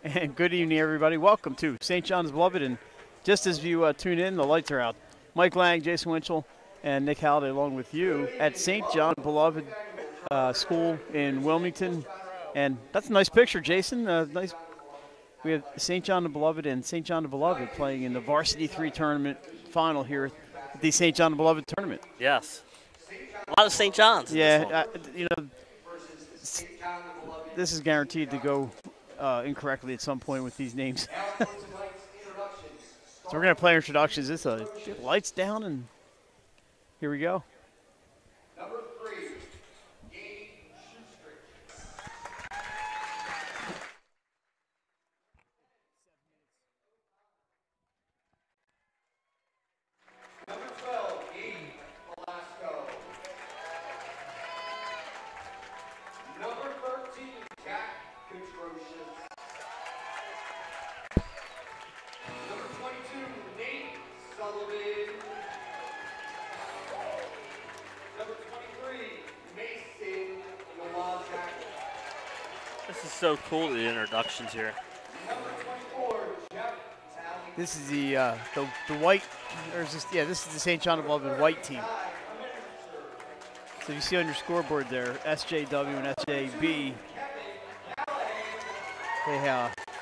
And good evening, everybody. Welcome to St. John's Beloved. And just as you tune in, the lights are out. Mike Lang, Jason Winchell, and Nick Halliday along with you at St. John Beloved School in Wilmington. And that's a nice picture, Jason. Nice. We have St. John the Beloved and St. John the Beloved playing in the Varsity 3 tournament final here at the St. John the Beloved tournament. Yes. A lot of St. John's. Yeah, this is guaranteed to go incorrectly at some point with these names. So we're going to play introductions. It's lights down, and here we go. Number 3, Gabe Schuster. Number 12, Gabe Velasco. Number 13, Jack Controcious. Number 22, Nate Sullivan. Number 23, Mason Yolazak. This is so cool, the introductions here. Number 24, Jeff Talley. This is the white. This is the St. John the Beloved white team. So you see on your scoreboard there, SJW and SJB. They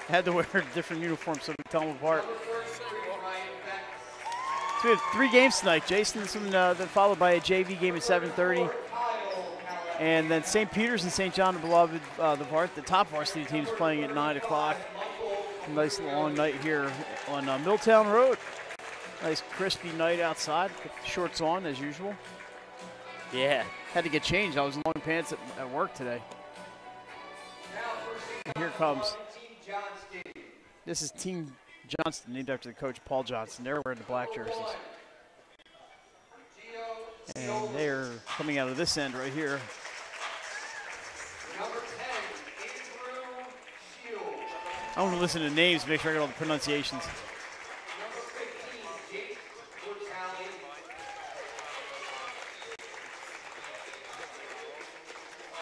had to wear different uniforms so we tell them apart. So we have 3 games tonight, Jason. Then followed by a JV game at 7:30. And then St. Peter's and St. John the Beloved, the top varsity teams playing at 9 o'clock. A nice long night here on Milltown Road. Nice crispy night outside. Put the shorts on as usual. Yeah. Had to get changed. I was in long pants at work today. And here comes. This is Team Johnston, named after the coach Paul Johnston. They're wearing the black jerseys. And they're coming out of this end right here. Number 10, Andrew Shields. I want to listen to names, make sure I get all the pronunciations. Number 15, Jake Portali.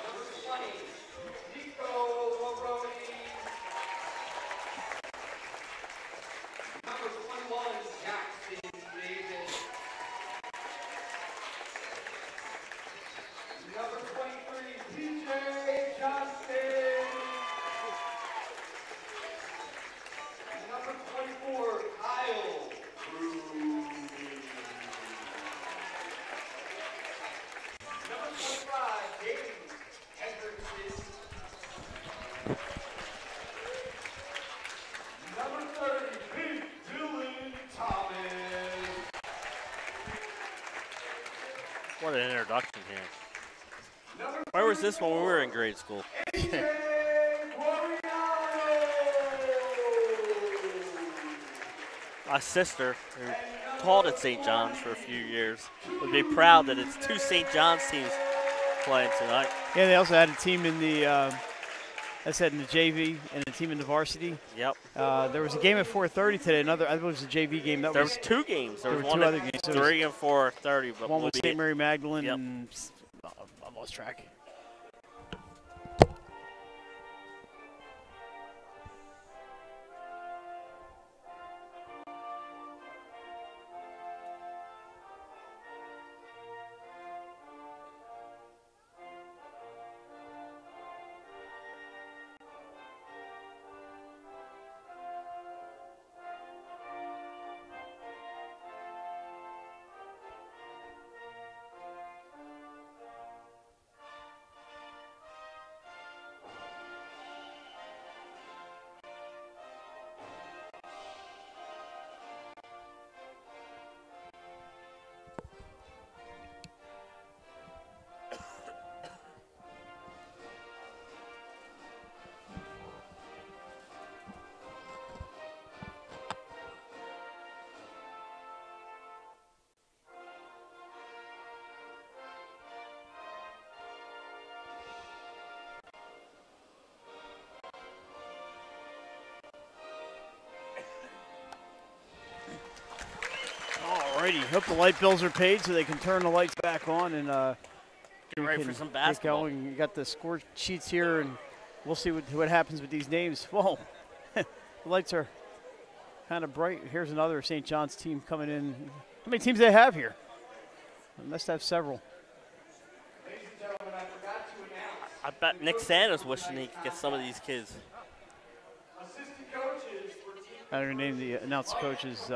Number 20, Nico Moroni. Number 21, Jackson Davis. Number 23, TJ Johnston. Number 24, Kyle Cruz. Number 25, James Hendrickson. Number 30, Pete Dylan Thomas. What an introduction here. Number Where was this when we were in grade school? AJ Guariano. My sister, who taught at St. John's for a few years, would be proud that it's 2 St. John's teams playing tonight. Yeah, they also had a team in the, in the JV and a team in the varsity. Yep. There was a game at 4:30 today. I think it was a JV game. There was 2 games. There was one 2 at other games. 3 and 4:30. But One was St. Mary Magdalene Yep. and I lost track. Alrighty, hope the light bills are paid so they can turn the lights back on and Get ready for some basketball. Get going. You got the score sheets here, and we'll see what happens with these names. Whoa, The lights are kind of bright. Here's another St. John's team coming in. How many teams do they have here? They must have several. I bet Nick Sanders wishing he could get some of these kids. I'm going to name the announced coaches.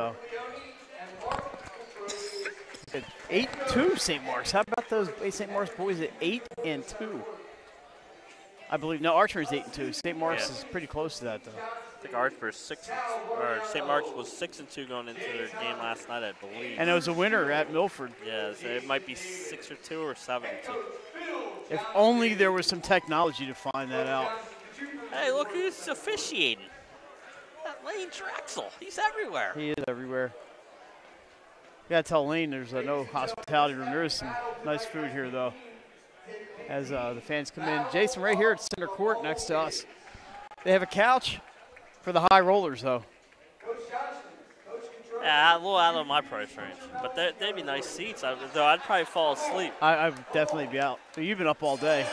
8-2 St. Mark's. How about those St. Mark's boys at 8-2? I believe. No, Archer is 8-2. St. Mark's is pretty close to that, though. I think Archer's St. Mark's was 6-2 going into their game last night, I believe. And it was a winner at Milford. Yeah, so it might be 6-2 or 7-2. If only there was some technology to find that out. Hey, look who's officiating. That Lane Drexel. He's everywhere. He is everywhere. You got to tell Lane there's no hospitality room. There is some nice food here, though, as the fans come in. Jason, right here at center court next to us. They have a couch for the high rollers, though. Yeah, a little out of my price range. But they'd be nice seats, though I'd probably fall asleep. I would definitely be out. So you've been up all day.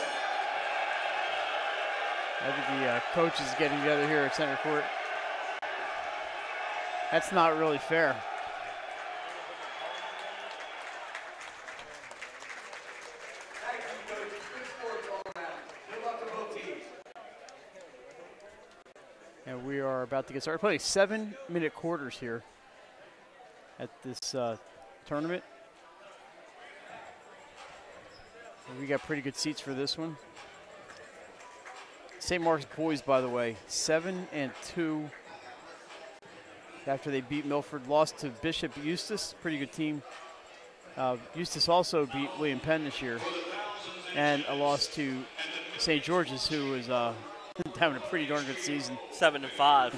I think the coaches getting together here at center court. That's not really fair. And we are about to get started. Playing 7-minute quarters here at this tournament. And we got pretty good seats for this one. St. Mark's boys, by the way, 7-2 after they beat Milford, lost to Bishop Eustis, pretty good team. Eustis also beat William Penn this year, and a loss to St. George's, who is having a pretty darn good season. 7-5.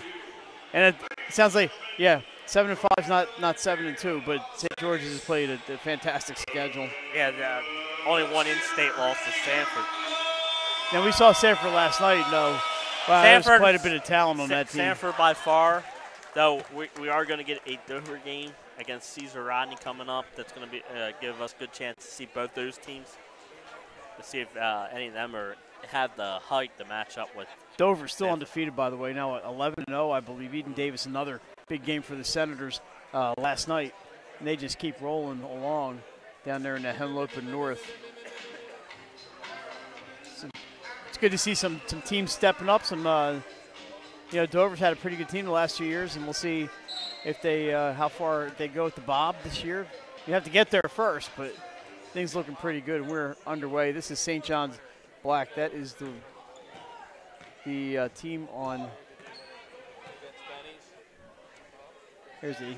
And it sounds like, 7-5 is not 7-2, but St. George's has played a fantastic schedule. Yeah, only one in-state loss to Sanford. Now we saw Sanford last night. No, wow, there's quite a bit of talent on that team. Sanford by far, though we are going to get a Dover game against Caesar Rodney coming up. That's going to be give us a good chance to see both those teams, to see if any of them have the height to match up with. Dover's still undefeated, by the way. Now at 11-0, I believe. Eden Davis, another big game for the Senators last night. And they just keep rolling along down there in the Henlopen North. So it's good to see some teams stepping up. Dover's had a pretty good team the last 2 years, and we'll see if they how far they go with the Bob this year. You have to get there first, but things looking pretty good. We're underway. This is St. John's Black. That is the team on. Here's a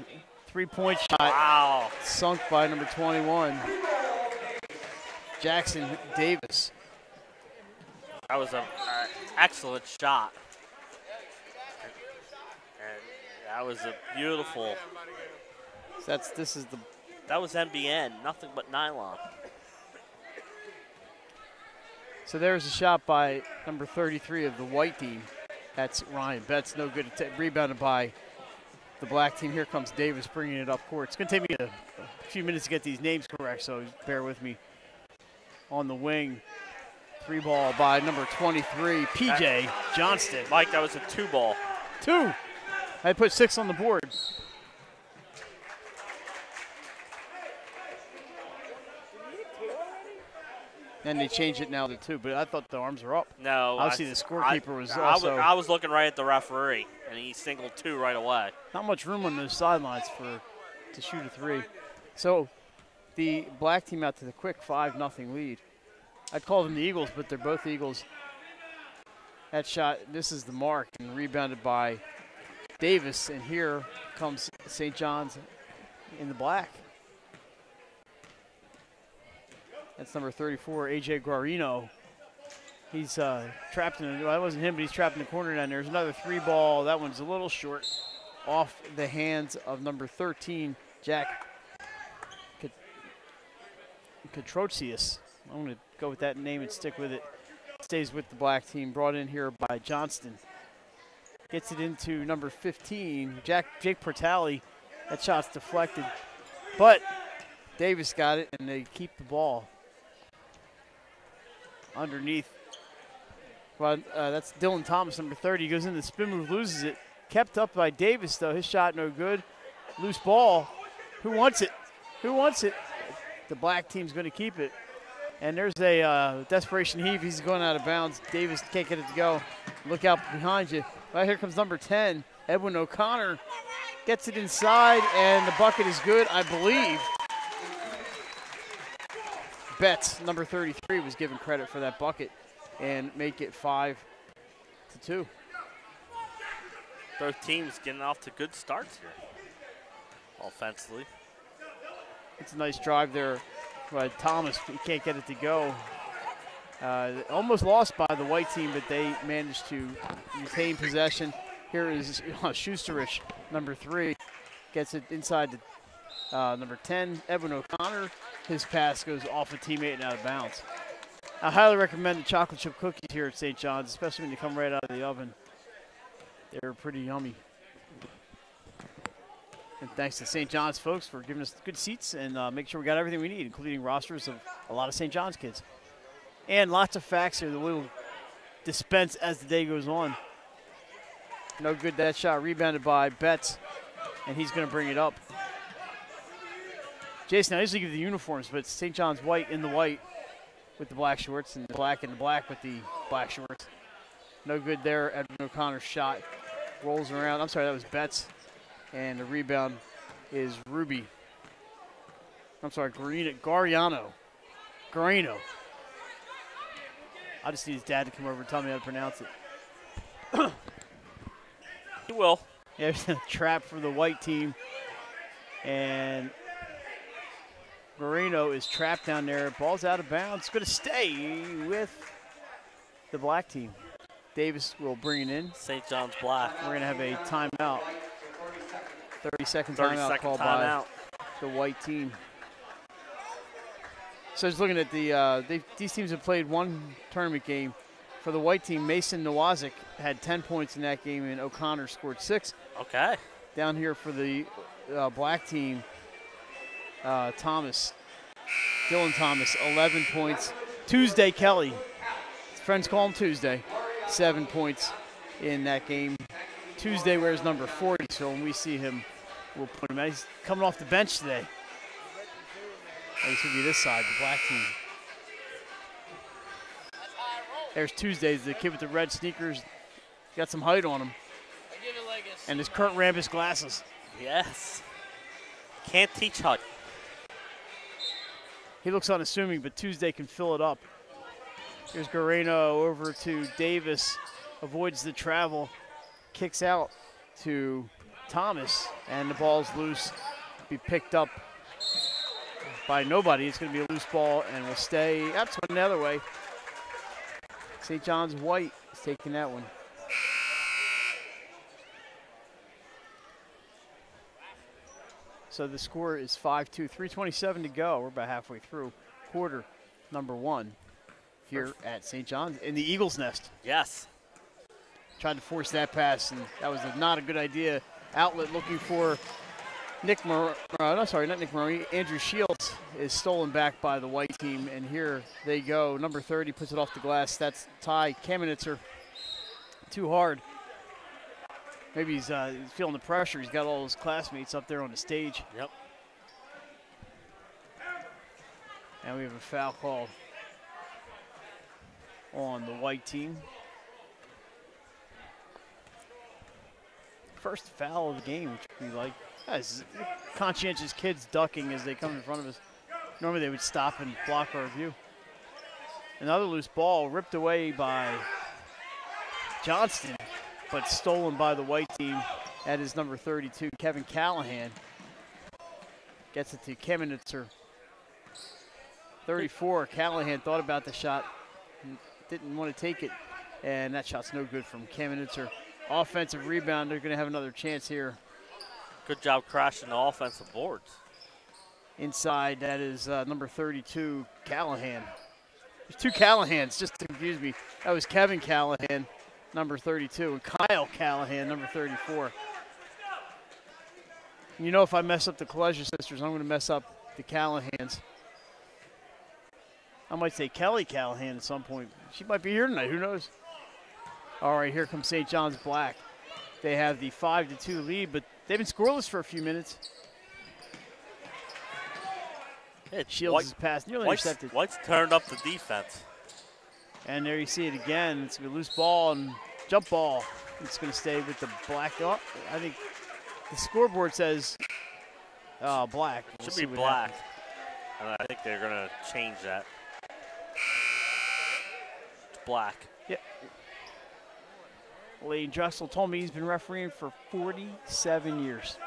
three-point shot. Wow. Sunk by number 21, Jackson Davis. That was an excellent shot. And that was a beautiful. That was NBN, nothing but nylon. So there's a shot by number 33 of the white team. That's Ryan Betts, no good. Rebounded by the black team. Here comes Davis bringing it up court. It's going to take me a few minutes to get these names correct, so bear with me. On the wing, 3-ball by number 23, PJ Johnston. Mike, that was a 2-ball. 2. I put 6 on the board. And they changed it now to 2, but I thought the arms were up. No. Obviously, the scorekeeper was also. I was looking right at the referee, and he singled 2 right away. Not much room on those sidelines to shoot a 3. So the black team out to the quick 5-0 lead. I'd call them the Eagles, but they're both Eagles. That shot, this is the mark, and rebounded by Davis, and here comes St. John's in the black. That's number 34, A.J. Guarino. He's trapped in that wasn't him, but he's trapped in the corner down there. There's another 3-ball. That one's a little short, off the hands of number 13, Jack Katrotsius. I'm going to go with that name and stick with it. Stays with the black team. Brought in here by Johnston. Gets it into number 15, Jake Portali. That shot's deflected. But Davis got it, and they keep the ball underneath Well, that's Dylan Thomas, number 30. He goes into the spin move, loses it. Kept up by Davis, though. His shot no good. Loose ball. Who wants it? Who wants it? The black team's going to keep it. And there's a desperation heave. He's going out of bounds. Davis can't get it to go. Look out behind you. Right here comes number 10, Edwin O'Connor. Gets it inside, and the bucket is good, I believe. Betts, number 33, was given credit for that bucket and make it 5-2. Both teams getting off to good starts here offensively. It's a nice drive there by Thomas. He can't get it to go. Almost lost by the white team, but they managed to retain possession. Here is Schusterich, number 3, gets it inside to number 10, Edwin O'Connor. His pass goes off a teammate and out of bounds. I highly recommend the chocolate chip cookies here at St. John's, especially when they come right out of the oven. They're pretty yummy. And thanks to St. John's folks for giving us good seats and make sure we got everything we need, including rosters of a lot of St. John's kids. And lots of facts here that we'll dispense as the day goes on. No good, that shot rebounded by Betts, and he's going to bring it up. Jason, I usually give the uniforms, but it's St. John's white in the white with the black shorts and black in the black with the black shorts. No good there. Edwin O'Connor's shot rolls around. I'm sorry, that was Betts. And the rebound is Ruby. I'm sorry, Guarino. I just need his dad to come over and tell me how to pronounce it. He will. Yeah, there's a trap for the white team. And Guarino is trapped down there. Ball's out of bounds. Going to stay with the black team. Davis will bring it in. St. John's black. We're going to have a timeout. 30-second timeout called by the white team. So just looking at these teams have played one tournament game. For the white team, Mason Nowazik had 10 points in that game, and O'Connor scored 6. Okay. Down here for the black team, Dylan Thomas, 11 points. Tuesday Kelly, his friends call him Tuesday, 7 points in that game. Tuesday wears number 40, so when we see him, we'll put him out. He's coming off the bench today. This would be this side, the black team. There's Tuesdays, the kid with the red sneakers. Got some height on him. And his Kurt Rambis glasses. Yes. Can't teach height. He looks unassuming, but Tuesday can fill it up. Here's Guarino over to Davis. Avoids the travel. Kicks out to Thomas. And the ball's loose. Be picked up by nobody. It's going to be a loose ball and will stay. That's one the other way. St. John's white is taking that one. So the score is 5-2, 3:27 to go. We're about halfway through quarter number 1 here at St. John's in the Eagles' Nest. Yes. Tried to force that pass, and that was not a good idea. Outlet looking for Andrew Shields is stolen back by the white team, and here they go. Number 30 puts it off the glass. That's Ty Kamenitzer. Too hard. Maybe he's feeling the pressure. He's got all his classmates up there on the stage. Yep. And we have a foul called on the white team. First foul of the game, which we like. Guys, conscientious kids ducking as they come in front of us. Normally they would stop and block our view. Another loose ball ripped away by Johnston, but stolen by the white team. That is number 32, Kevin Callahan. Gets it to Kamenitzer. 34, Callahan thought about the shot, didn't want to take it, and that shot's no good from Kamenitzer. Offensive rebound, they're going to have another chance here. Good job crashing the offensive boards. Inside, that is number 32, Callahan. There's two Callahans, just to confuse me. That was Kevin Callahan, number 32, and Kyle Callahan, number 34. You know, if I mess up the Kalesha sisters, I'm going to mess up the Callahans. I might say Kelly Callahan at some point. She might be here tonight, who knows? All right, here comes St. John's Black. They have the 5-2 lead, but they've been scoreless for a few minutes. Shields' pass nearly intercepted. White's turned up the defense. And there you see it again. It's going to be a loose ball and jump ball. It's going to stay with the Black. Oh, I think the scoreboard says Black. Should be Black. And I think they're going to change that. It's Black. Yeah. Lee Dressel told me he's been refereeing for 47 years.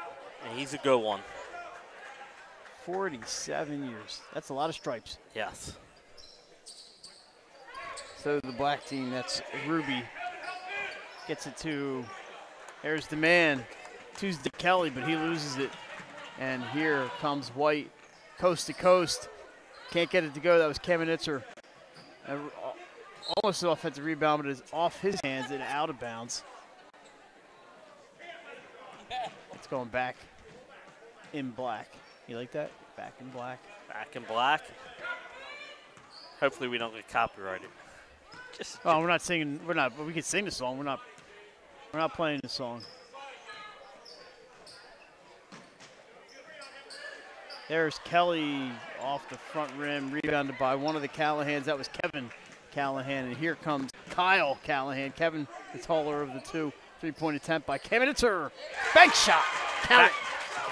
And he's a good one. 47 years. That's a lot of stripes. Yes. So the Black team, that's Ruby, gets it to, there's the man, Tuesday Kelly, but he loses it. And here comes White, coast to coast. Can't get it to go. That was Kevin Itzer. Almost an offensive rebound, but it's off his hands and out of bounds. It's going back in Black. You like that? Back in Black. Back in Black. Hopefully we don't get copyrighted. We're not singing. We're not. We can sing the song. We're not playing the song. There's Kelly off the front rim, rebounded by one of the Callahans. That was Kevin Callahan, and here comes Kyle Callahan. Kevin, the taller of the two. 3-point attempt by Kevin Itzer. Bank shot. Count it.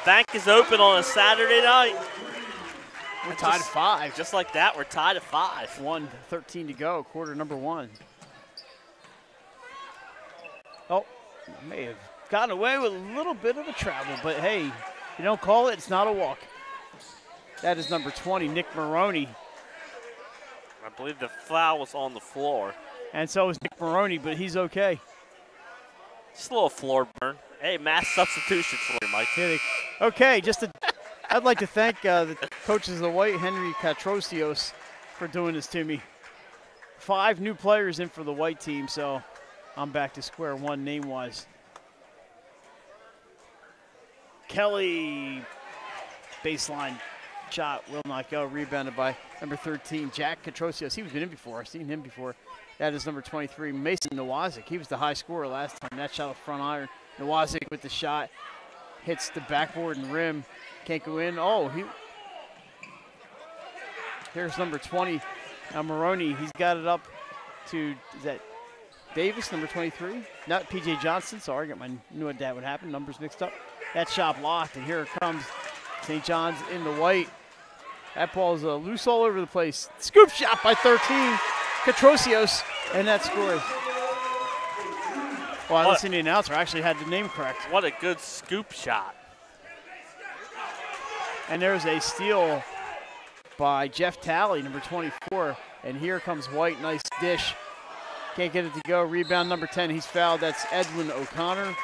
Bank is open on a Saturday night. We're tied at 5. Just like that, we're tied at 5. 1:13 to go, quarter number 1. Oh, may have gotten away with a little bit of a travel, but hey, you don't call it, it's not a walk. That is number 20, Nick Maroney. I believe the foul was on the floor. And so is Nick Maroney, but he's okay. Just a little floor burn. Hey, mass substitution for you, Mike. Okay, I'd like to thank the coaches of the White, Henry Katrosios, for doing this to me. 5 new players in for the White team, so I'm back to square one name-wise. Kelly, baseline shot, will not go. Rebounded by number 13, Jack Katrosios. He's been in before. I've seen him before. That is number 23, Mason Nowazik. He was the high scorer last time. That shot off front iron. Nowazik with the shot. Hits the backboard and rim. Can't go in. Oh, here's number 20, Maroney. He's got it up to, is that Davis, number 23? Not P.J. Johnson. Sorry, knew that would happen. Numbers mixed up. That shot blocked, and here it comes. St. John's in the white. That ball is loose all over the place. Scoop shot by 13, Katrosios, and that scores. Well, I listened to the announcer. I actually had the name correct. What a good scoop shot. And there's a steal by Jeff Talley, number 24. And here comes White. Nice dish. Can't get it to go. Rebound number 10. He's fouled. That's Edwin O'Connor.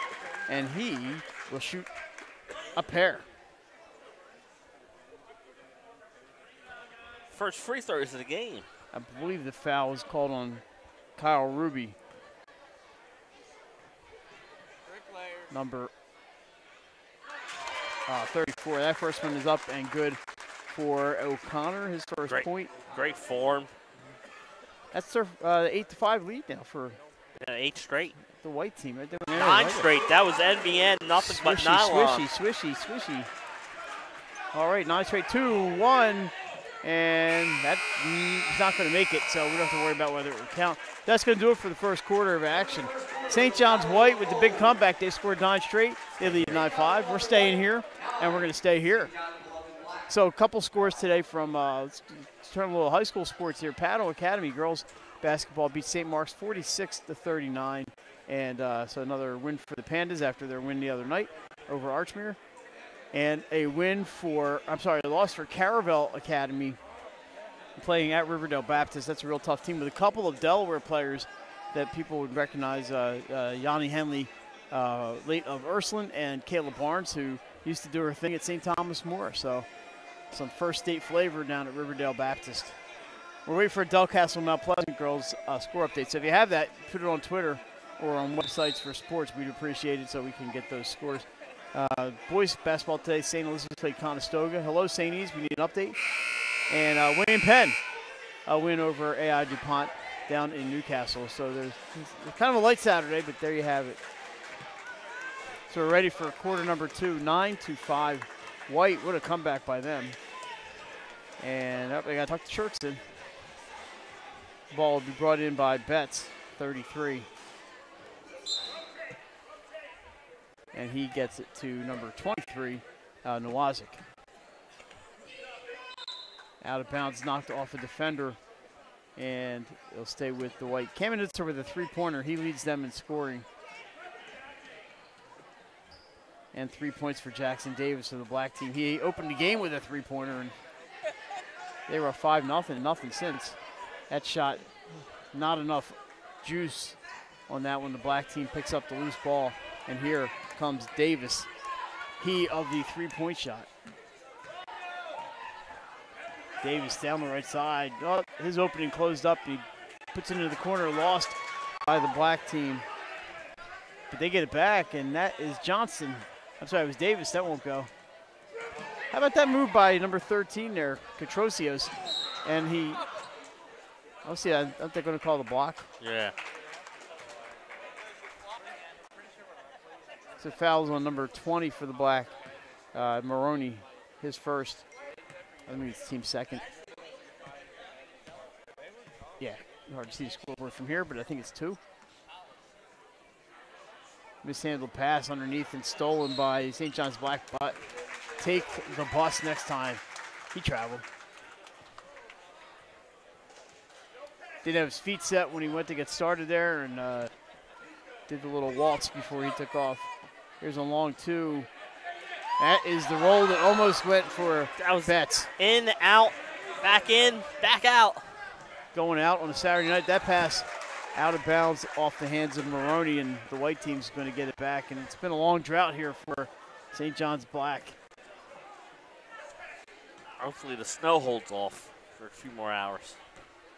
And he will shoot a pair. First free throws of the game. I believe the foul was called on Kyle Ruby. Number 34. That first one is up and good for O'Connor, his first point. Great form. That's their 8-5 lead now for 8 straight. The White team. Right there. 9 straight. That was NBN, nothing but nylon. Swishy. All right, 9 straight. 2-1. And that's not going to make it, so we don't have to worry about whether it will count. That's going to do it for the first quarter of action. St. John's White with the big comeback. They scored 9 straight. They lead 9-5. We're staying here, and we're going to stay here. So a couple scores today from, let's turn a little high school sports here. Padua Academy girls basketball beat St. Mark's 46-39. And so another win for the Pandas after their win the other night over Archmere. And a loss for Caravel Academy playing at Riverdale Baptist. That's a real tough team with a couple of Delaware players that people would recognize. Yanni Henley, late of Ursuline, and Kayla Barnes, who used to do her thing at St. Thomas More. So some first state flavor down at Riverdale Baptist. We're waiting for Delcastle Mount Pleasant girls score update. So if you have that, put it on Twitter or on websites for sports. We'd appreciate it so we can get those scores. Boys basketball today, St. Elizabeth played Conestoga. Hello, St. E's. We need an update. And William Penn, a win over AI DuPont. down in Newcastle. So there's kind of a light Saturday, but there you have it. So we're ready for quarter number 2, 9-5. White, what a comeback by them. And they got to tuck the shirts in. Ball will be brought in by Betts, 33. And he gets it to number 23, Nowazik. Out of bounds, knocked off a defender, and it'll stay with the White. Kamenitzer with a three-pointer. He leads them in scoring. And 3 points for Jackson Davis of the black team. He opened the game with a three-pointer, and they were 5-0, nothing since. That shot, not enough juice on that one. The black team picks up the loose ball, and here comes Davis. He of the three-point shot. Davis down the right side. Oh, his opening closed up. He puts it into the corner, lost by the black team. But they get it back, and that is Johnson. I'm sorry, it was Davis. That won't go. How about that move by number 13 there, Katrosios? And he, I'll see, I think they're going to call the block. Yeah. So fouls on number 20 for the black. Maroney, his first. I mean, it's team second. Yeah, hard to see the scoreboard from here, but I think it's 2. Mishandled pass underneath and stolen by St. John's Black, but take the bus next time. He traveled. Didn't have his feet set when he went to get started there, and did the little waltz before he took off. Here's a long 2. That is the roll that almost went for Betts. In, out, back in, back out. Going out on a Saturday night. That pass out of bounds off the hands of Maroney, and the white team's going to get it back. And it's been a long drought here for St. John's Black. Hopefully the snow holds off for a few more hours.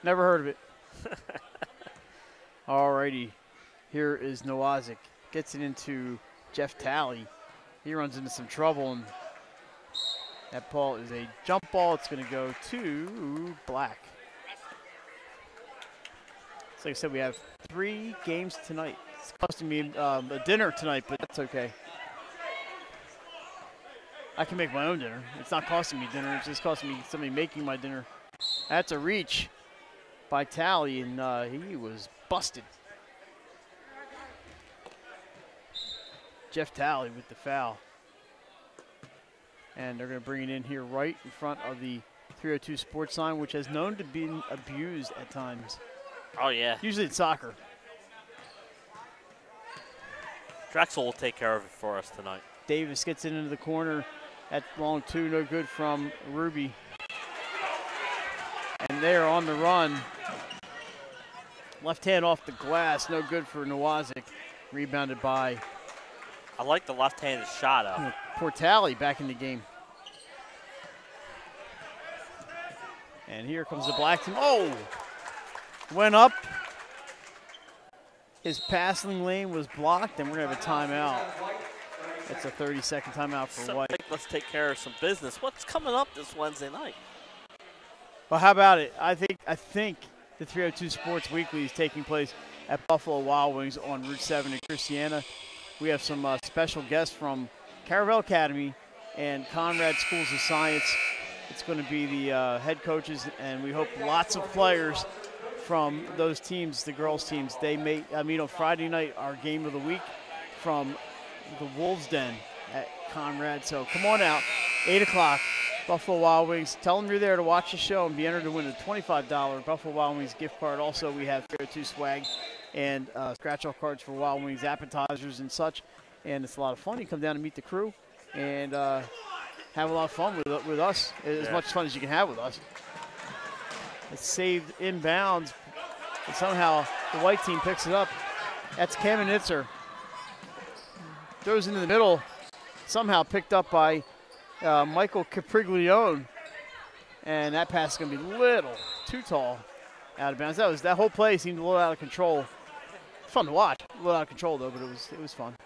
Never heard of it. All righty. Here is Nowazik. Gets it into Jeff Talley. He runs into some trouble, and that ball is a jump ball. It's going to go to Black. So like I said, we have 3 games tonight. It's costing me a dinner tonight, but that's okay. I can make my own dinner. It's not costing me dinner. It's just costing me somebody making my dinner. That's a reach by Talley, and he was busted. Jeff Talley with the foul. And they're going to bring it in here right in front of the 302 sports sign, which has known to be abused at times. Oh, yeah. Usually it's soccer. Drexel will take care of it for us tonight. Davis gets it into the corner. That long 2, no good from Ruby. And they're on the run. Left hand off the glass, no good for Nowazik. Rebounded by. I like the left-handed shot out. Portali back in the game. And here comes the black team. Oh! Went up. His passing lane was blocked, and we're going to have a timeout. That's a 30-second timeout for White. Let's take care of some business. What's coming up this Wednesday night? Well, how about it? I think the 302 Sports Weekly is taking place at Buffalo Wild Wings on Route 7 in Christiana. We have some special guests from Caravel Academy and Conrad Schools of Science. It's going to be the head coaches, and we hope lots of players from those teams, the girls' teams. They may meet on Friday night, our game of the week from the Wolves Den at Conrad. So come on out, 8 o'clock, Buffalo Wild Wings. Tell them you're there to watch the show and be entered to win a $25 Buffalo Wild Wings gift card. Also, we have 302 swag and scratch-off cards for Wild Wings appetizers and such. And it's a lot of fun. You come down and meet the crew and have a lot of fun with us, as much fun as you can have with us. It's saved inbounds, and somehow the white team picks it up. That's Kamenitzer. Throws into the middle, somehow picked up by Michael Capriglione. And that pass is going to be a little too tall out of bounds. That whole play seemed a little out of control. Fun to watch. A little out of control, though, but it was fun.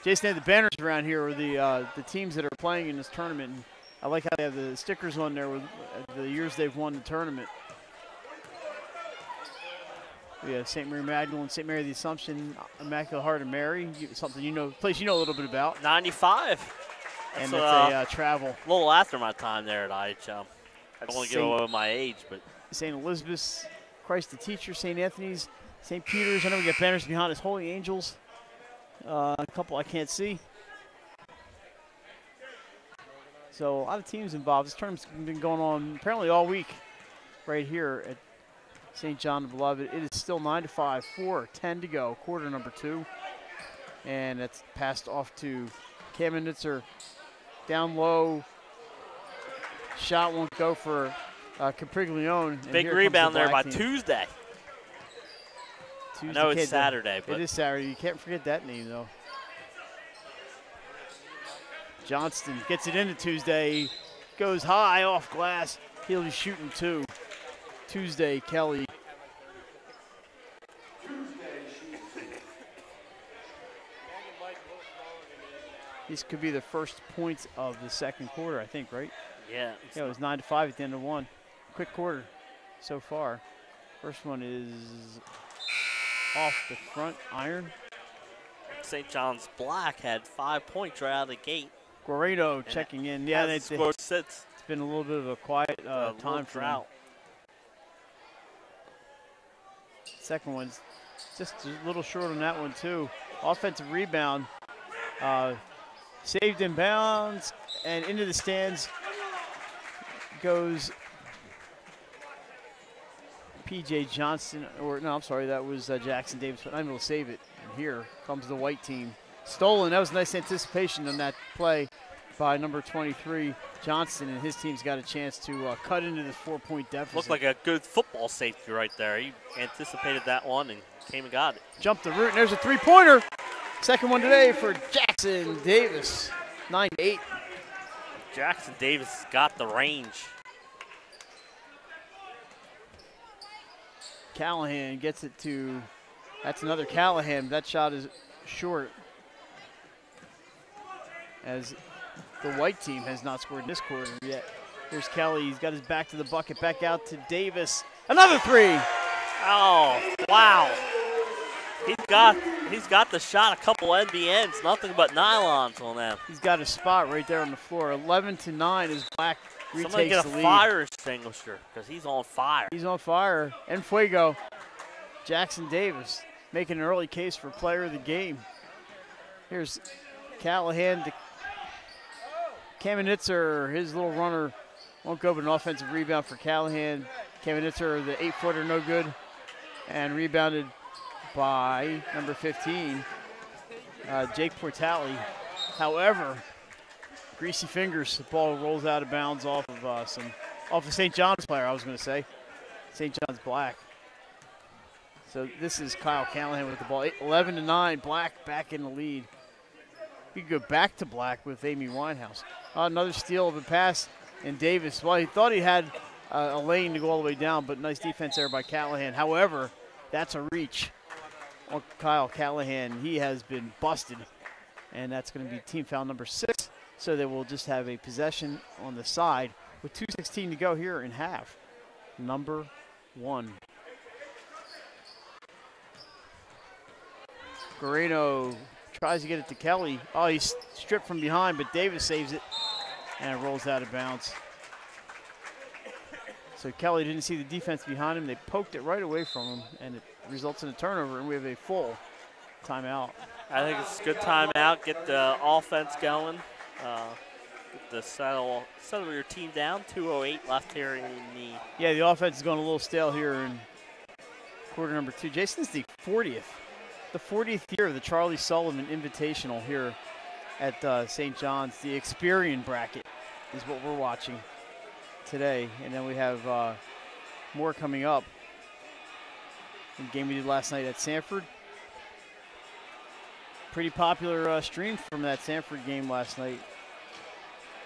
Jason had the banners around here with the teams that are playing in this tournament. And I like how they have the stickers on there with the years they've won the tournament. We have St. Mary Magdalene, St. Mary of the Assumption, Immaculate Heart of Mary, something you know, place you know a little bit about. 95. And it's a travel. A little after my time there at IHM. I don't want to give away my age, but. St. Elizabeth's, Christ the Teacher, St. Anthony's, St. Peter's. I know we got banners behind us. Holy Angels. A couple I can't see. So a lot of teams involved. This tournament's been going on apparently all week right here at St. John the Beloved. It is still 9-5, 4:10 to go, quarter number 2. And that's passed off to Kamenitzer. Down low. Shot won't go for Capriglione. Big rebound there by Tuesday. I know it's Saturday, but it is Saturday. You can't forget that name, though. Johnston gets it into Tuesday. Goes high off glass. He'll be shooting 2. Tuesday, Kelly. This could be the first points of the second quarter, I think, right? Yeah. Yeah, it was 9-5 at the end of 1. Quick quarter so far. First one is off the front iron. St. John's Black had 5 points right out of the gate. Guarino checking in. Yeah, it's been a little bit of a quiet time for them. Second one's just a little short on that one, too. Offensive rebound. Saved in bounds and into the stands goes P.J. Johnston, or no, I'm sorry, that was Jackson Davis, but I'm able to save it. And here comes the white team. Stolen, that was nice anticipation on that play by number 23, Johnston, and his team's got a chance to cut into this 4-point deficit. Looked like a good football safety right there. He anticipated that one and came and got it. Jumped the route, and there's a 3-pointer. Second one today for Jackson Davis, 9-8. Jackson Davis got the range. Callahan gets it to, that's another Callahan. That shot is short, as the white team has not scored in this quarter yet. Here's Kelly, he's got his back to the bucket, back out to Davis. Another 3. Oh, wow. He's got the shot, a couple NBNs, nothing but nylons on them. He's got a spot right there on the floor. 11-9 as Black retakes the lead. Somebody get a fire extinguisher, because he's on fire. He's on fire. And fuego. Jackson Davis making an early case for player of the game. Here's Callahan to Kamenitzer. His little runner won't go, but an offensive rebound for Callahan. Kamenitzer, the 8-footer, no good. And rebounded by number 15, Jake Portali. However, greasy fingers, the ball rolls out of bounds off of St. John's player, I was going to say. St. John's Black. So this is Kyle Callahan with the ball. 11-9, Black back in the lead. You could go back to Black with Amy Winehouse. Another steal of a pass, and Davis, well, he thought he had a lane to go all the way down, but nice defense there by Callahan. However, that's a reach on Kyle Callahan. He has been busted, and that's going to be team foul number 6. So they will just have a possession on the side with 2:16 to go here in half. Number 1. Guarino tries to get it to Kelly. Oh, he's stripped from behind, but Davis saves it, and it rolls out of bounds. So Kelly didn't see the defense behind him. They poked it right away from him, and it results in a turnover, and we have a full timeout. I think it's a good timeout. Get the offense going. Get the settle your team down. 2:08 left here in the. Yeah, the offense is going a little stale here in quarter number 2. Jason's the 40th year of the Charlie Sullivan Invitational here at St. John's. The Experian bracket is what we're watching today, and then we have more coming up. The game we did last night at Sanford. Pretty popular stream from that Sanford game last night.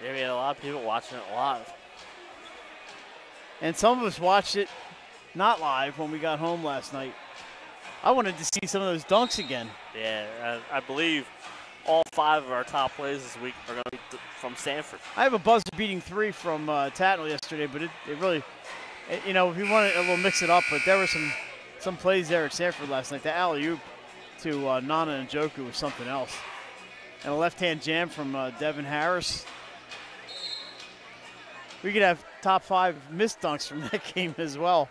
Yeah, we had a lot of people watching it live. And some of us watched it not live when we got home last night. I wanted to see some of those dunks again. Yeah, I believe all 5 of our top plays this week are going to be from Sanford. I have a buzzer-beating 3 from Tatnall yesterday, but it really, you know, if you want to, we'll mix it up. But there were some some plays there at Sanford last night. The alley-oop to Nana Njoku was something else. And a left-hand jam from Devin Harris. We could have top 5 missed dunks from that game as well.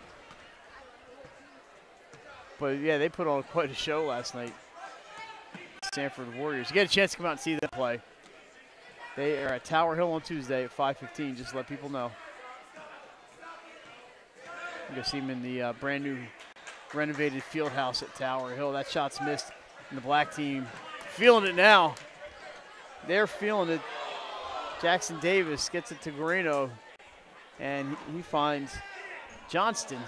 But, yeah, they put on quite a show last night. Sanford Warriors. You get a chance to come out and see them play. They are at Tower Hill on Tuesday at 5:15, just to let people know. You can see them in the brand new renovated field house at Tower Hill. That shot's missed, and the black team feeling it now. They're feeling it. Jackson Davis gets it to Guarino, and he finds Johnston.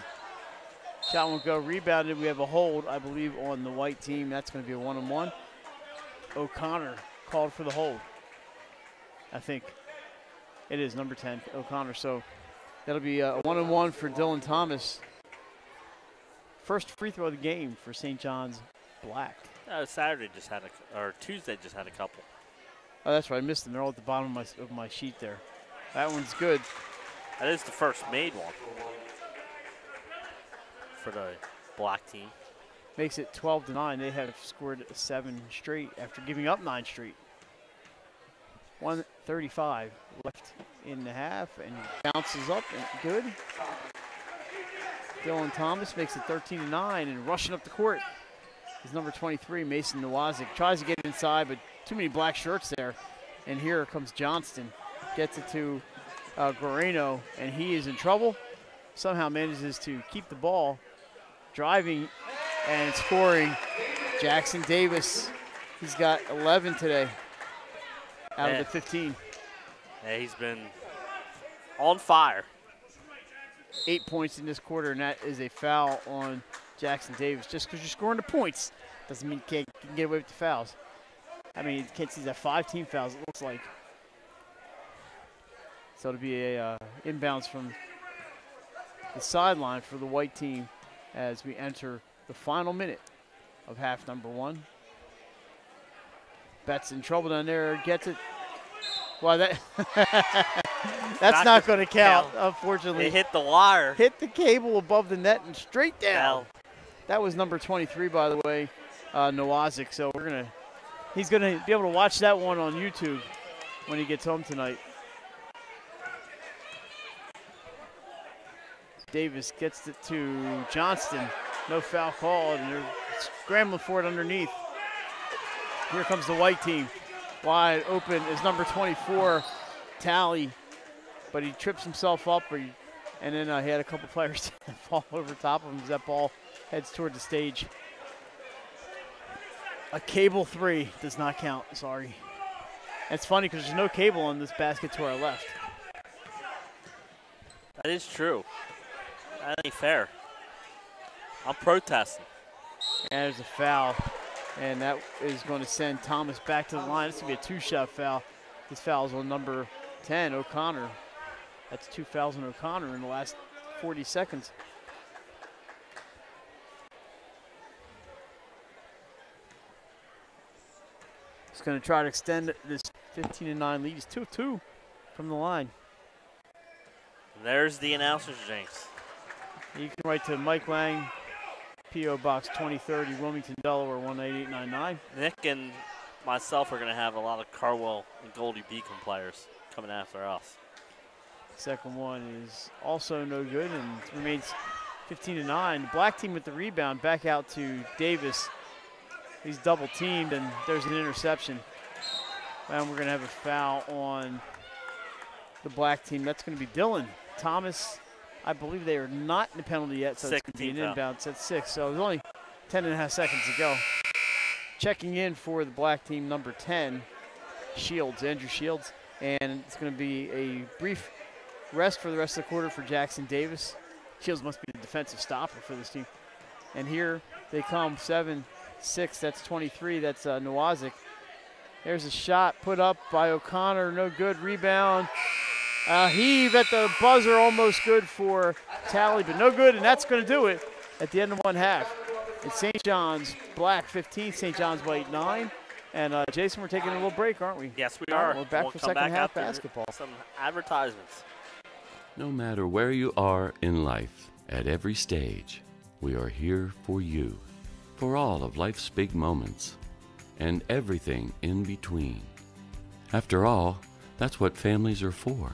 Shot won't go. Rebounded. We have a hold, I believe, on the white team. That's going to be a 1-on-1. O'Connor called for the hold. I think it is number 10, O'Connor. So that'll be a 1-on-1 for Dylan Thomas. First free throw of the game for St. John's Black. Saturday just had or Tuesday just had a couple. Oh, that's right. I missed them. They're all at the bottom of my sheet there. That one's good. That is the first made one for the black team. Makes it 12-9. They have scored 7 straight after giving up 9 straight. 1:35 left in the half, and bounces up and good. Dylan Thomas makes it 13-9, and rushing up the court is number 23, Mason Nowazik. Tries to get it inside, but too many black shirts there. And here comes Johnston. Gets it to Guarino, and he is in trouble. Somehow manages to keep the ball. Driving and scoring, Jackson Davis. He's got 11 today out of the 15. Yeah, he's been on fire. 8 points in this quarter, and that is a foul on Jackson Davis. Just because you're scoring the points doesn't mean you can get away with the fouls. I mean, you can't see that 5 team fouls, it looks like. So it'll be a inbounds from the sideline for the white team as we enter the final minute of half number 1. Betts in trouble down there, gets it. Well, that's not going to count, unfortunately. It hit the wire. Hit the cable above the net and straight down. That was number 23, by the way, Nowazik. So he's gonna be able to watch that one on YouTube when he gets home tonight. Davis gets it to Johnston. No foul called, and they're scrambling for it underneath. Here comes the white team. Wide open is number 24, Talley, but he trips himself up, and then he had a couple players fall over top of him as that ball heads toward the stage. A cable 3 does not count, sorry. It's funny because there's no cable on this basket to our left. That is true. That ain't fair. I'm protesting. And there's a foul, and that is going to send Thomas back to the line. This is going to be a 2-shot foul. This foul is on number 10, O'Connor. That's 2 fouls on O'Connor in the last 40 seconds. He's going to try to extend this 15-9 lead. He's 2-2 from the line. There's the announcer's jinx. You can write to Mike Lang, P.O. Box 2030, Wilmington, Delaware 18899. Nick and myself are going to have a lot of Carwell and Goldie Beacon players coming after us. Second one is also no good and remains 15-9. The black team with the rebound back out to Davis. He's double teamed and there's an interception. And we're going to have a foul on the black team. That's going to be Dylan Thomas. I believe they are not in the penalty yet, so it's going to be an inbound. It's at 6, so there's only 10.5 seconds to go. Checking in for the black team, number 10, Shields, Andrew Shields. And it's going to be a brief rest for the rest of the quarter for Jackson Davis. Shields must be the defensive stopper for this team. And here they come, 7-6, that's 23, that's Nowazik. There's a shot put up by O'Connor, no good, rebound. Heave at the buzzer, almost good for Talley, but no good, and that's going to do it at the end of one half. It's St. John's Black 15, St. John's White 9. And Jason, we're taking a little break, aren't we? Yes, we are. We're back for second half basketball. Some advertisements. No matter where you are in life, at every stage, we are here for you, for all of life's big moments, and everything in between. After all, that's what families are for.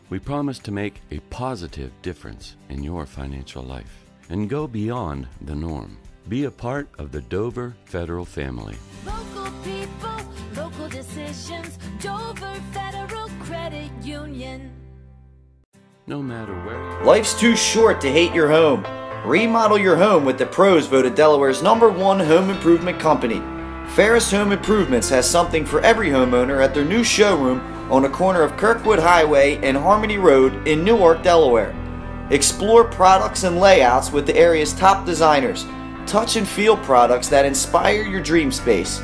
We promise to make a positive difference in your financial life and go beyond the norm. Be a part of the Dover Federal family. Local people, local decisions, Dover Federal Credit Union. No matter where you are. Life's too short to hate your home. Remodel your home with the pros voted Delaware's #1 home improvement company. Ferris Home Improvements has something for every homeowner at their new showroom on the corner of Kirkwood Highway and Harmony Road in Newark, Delaware. Explore products and layouts with the area's top designers. Touch and feel products that inspire your dream space.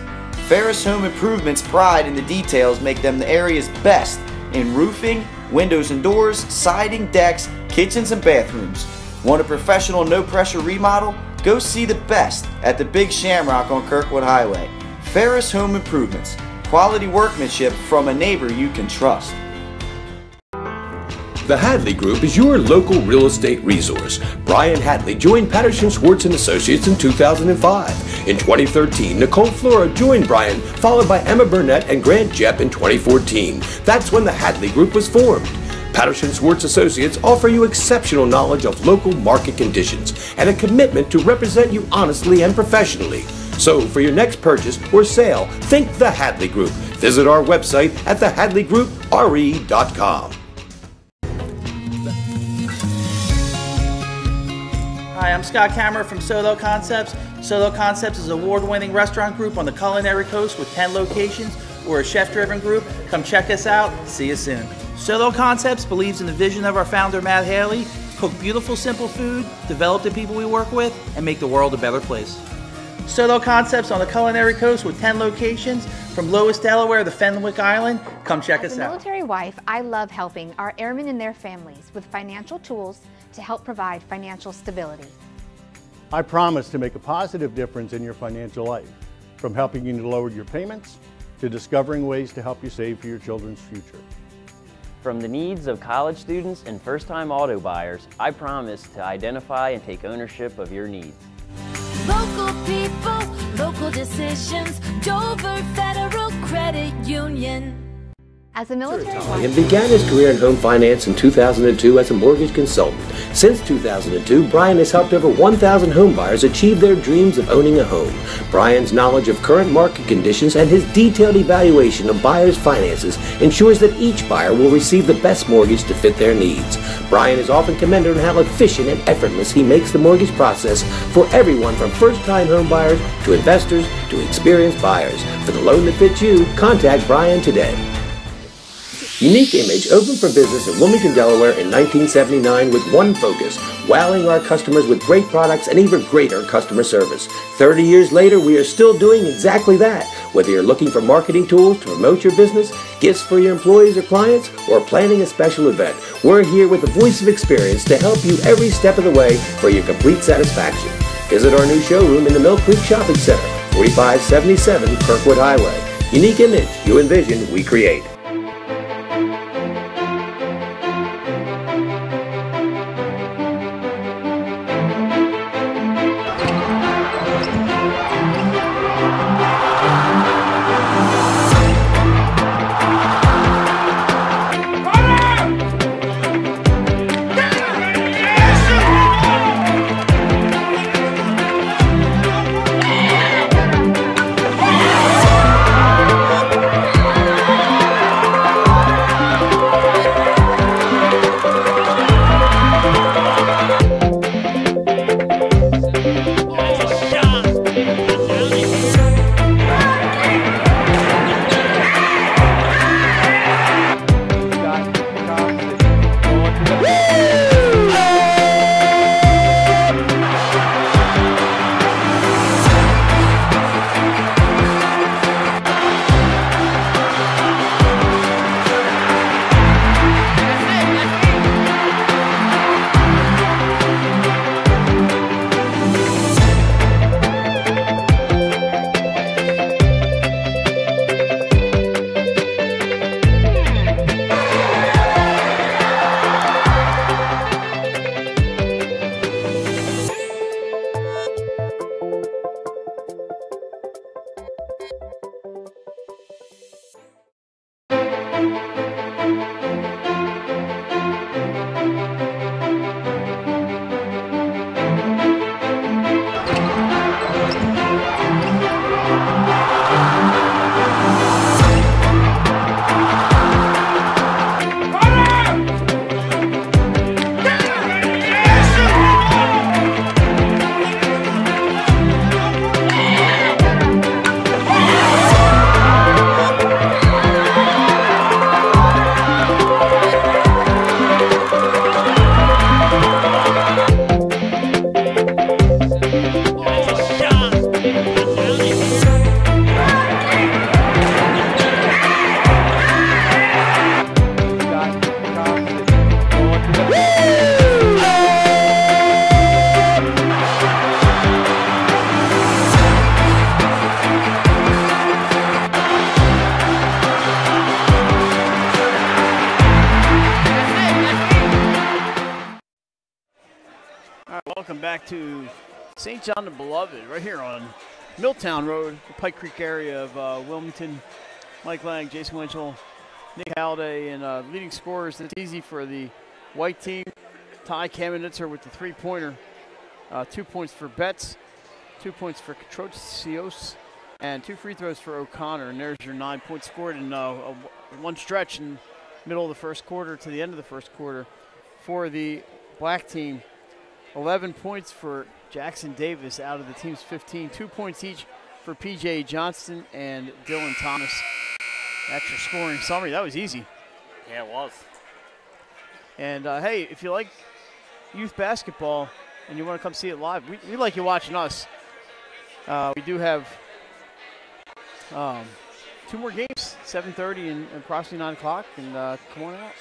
Ferris Home Improvement's pride in the details make them the area's best in roofing, windows and doors, siding, decks, kitchens and bathrooms. Want a professional no-pressure remodel? Go see the best at the Big Shamrock on Kirkwood Highway. Ferris Home Improvements. Quality workmanship from a neighbor you can trust. The Hadley Group is your local real estate resource. Brian Hadley joined Patterson Schwartz & Associates in 2005. In 2013, Nicole Flora joined Brian, followed by Emma Burnett and Grant Jepp in 2014. That's when the Hadley Group was formed. Patterson Schwartz Associates offer you exceptional knowledge of local market conditions and a commitment to represent you honestly and professionally. So for your next purchase or sale, think the Hadley Group. Visit our website at thehadleygroup.re.com. Hi, I'm Scott Kammerer from Solo Concepts. Solo Concepts is an award-winning restaurant group on the culinary coast with 10 locations. We're a chef-driven group. Come check us out. See you soon. Solo Concepts believes in the vision of our founder, Matt Haley: cook beautiful, simple food, develop the people we work with, and make the world a better place. Solo Concepts on the culinary coast with 10 locations from Lois, Delaware to Fenwick Island. Come check us out. As a military wife, I love helping our airmen and their families with financial tools to help provide financial stability. I promise to make a positive difference in your financial life, from helping you to lower your payments to discovering ways to help you save for your children's future. From the needs of college students and first-time auto buyers, I promise to identify and take ownership of your needs. Local people, local decisions, Dover Federal Credit Union. As a military And wife, began his career in home finance in 2002 as a mortgage consultant. Since 2002, Brian has helped over 1,000 home buyers achieve their dreams of owning a home. Brian's knowledge of current market conditions and his detailed evaluation of buyers' finances ensures that each buyer will receive the best mortgage to fit their needs. Brian is often commended on how efficient and effortless he makes the mortgage process for everyone from first-time home buyers to investors to experienced buyers. For the loan that fits you, contact Brian today. Unique Image opened for business in Wilmington, Delaware in 1979 with one focus: wowing our customers with great products and even greater customer service. 30 years later, we are still doing exactly that. Whether you're looking for marketing tools to promote your business, gifts for your employees or clients, or planning a special event, we're here with the voice of experience to help you every step of the way for your complete satisfaction. Visit our new showroom in the Mill Creek Shopping Center, 4577 Kirkwood Highway. Unique Image, you envision, we create. Welcome back to St. John the Beloved, right here on Milltown Road, the Pike Creek area of Wilmington. Mike Lang, Jason Winchell, Nick Halliday, and leading scorers. It's easy for the white team. Ty Kamenitzer with the three-pointer. 2 points for Betts, 2 points for Katrocios, and 2 free throws for O'Connor. And there's your 9 points scored in one stretch in the middle of the first quarter to the end of the first quarter for the black team. 11 points for Jackson Davis out of the team's 15. 2 points each for P.J. Johnston and Dylan Thomas. That's your scoring summary. That was easy. Yeah, it was. And, hey, if you like youth basketball and you want to come see it live, we like you watching us. We do have 2 more games, 7:30 and approximately 9 o'clock, and come on out.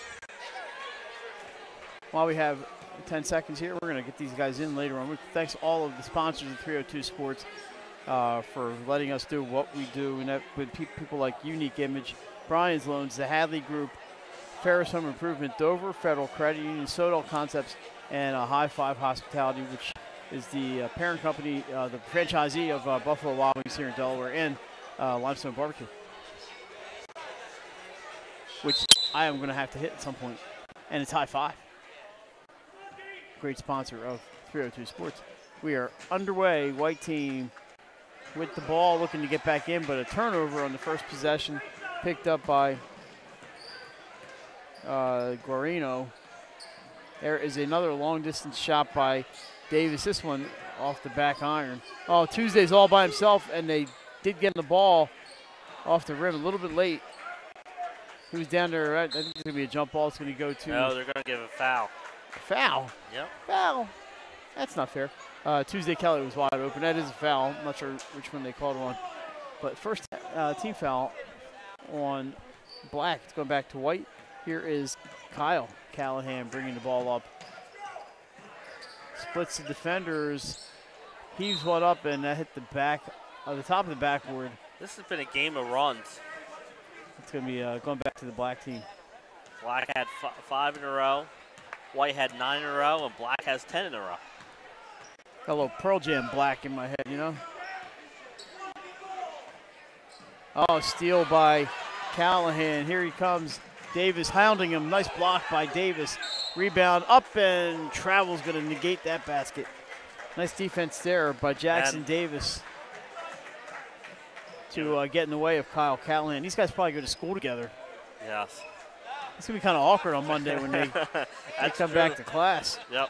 While we have 10 seconds here, we're going to get these guys in later on. Thanks all of the sponsors of 302 Sports for letting us do what we do, and that with people like Unique Image, Brian's Loans, the Hadley Group, Ferris Home Improvement, Dover Federal Credit Union, Sodal Concepts, and High Five Hospitality, which is the parent company, the franchisee of Buffalo Wild Wings here in Delaware, and Limestone Barbecue, which I am going to have to hit at some point, and it's High Five. Great sponsor of 302 Sports. We are underway. White team with the ball, looking to get back in, but a turnover on the first possession picked up by Guarino. There is another long-distance shot by Davis. This one off the back iron. Oh, Tuesday's all by himself, and they did get the ball off the rim a little bit late. He was down there. I think it's going to be a jump ball. It's going to go to. No, they're going to give a foul. Foul? Yep. Foul. That's not fair. Tuesday Kelly was wide open. That is a foul. I'm not sure which one they called on. But first team foul on Black. It's going back to White. Here is Kyle Callahan bringing the ball up. Splits the defenders. Heaves one up, and that hit the back, the top of the backboard. This has been a game of runs. It's going to be going back to the Black team. Black had 5 in a row. White had 9 in a row, and Black has 10 in a row. Got a little Pearl Jam Black in my head, you know? Oh, steal by Callahan. Here he comes. Davis hounding him. Nice block by Davis. Rebound up, and Travel's going to negate that basket. Nice defense there by Jackson Davis to get in the way of Kyle Callahan. These guys probably go to school together. Yes. It's going to be kind of awkward on Monday when they come back to class. Yep.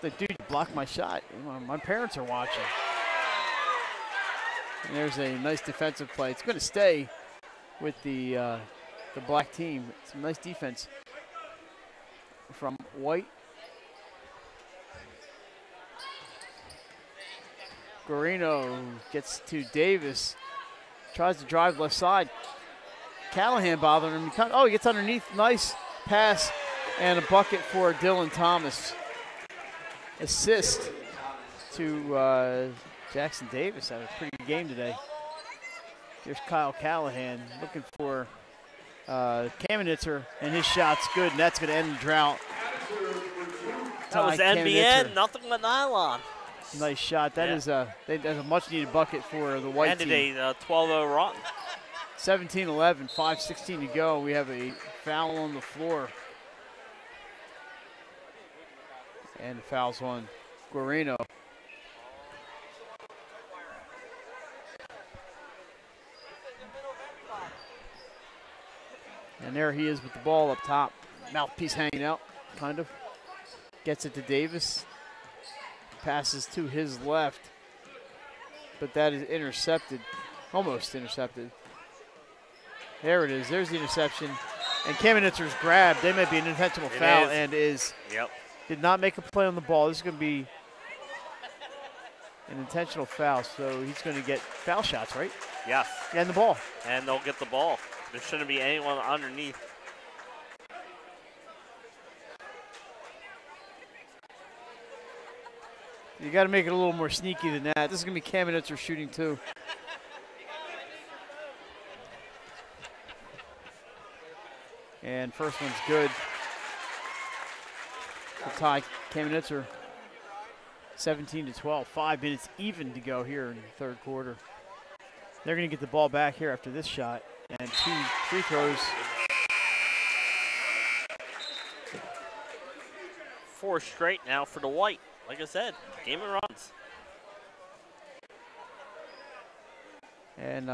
The dude blocked my shot. My parents are watching. And there's a nice defensive play. It's going to stay with the Black team. Some nice defense from White. Guarino gets to Davis. Tries to drive left side. Callahan bothering him. He gets underneath. Nice pass and a bucket for Dylan Thomas. Assist to Jackson Davis. Had a pretty good game today. Here's Kyle Callahan looking for Kamenitzer, and his shot's good, and that's going to end the drought. That was NBN, nothing but nylon. Nice shot. That's a much-needed bucket for the White team. And a 12-0 run. 17-11, 5:16 to go. We have a foul on the floor. And the foul's on Guarino. And there he is with the ball up top. Mouthpiece hanging out, kind of. Gets it to Davis. Passes to his left. But that is intercepted. Almost intercepted. There it is. There's the interception. And Kamenitzer's grabbed. They may be an intentional foul and is. Yep. Did not make a play on the ball. This is going to be an intentional foul. So he's going to get foul shots, right? Yes. And the ball. And they'll get the ball. There shouldn't be anyone underneath. You got to make it a little more sneaky than that. This is going to be Kamenitzer shooting too. And first one's good. tie Kamenetzer 17-12. 5 minutes even to go here in the third quarter. They're going to get the ball back here after this shot. And 2 free throws. 4 straight now for the white. Like I said, game of runs. And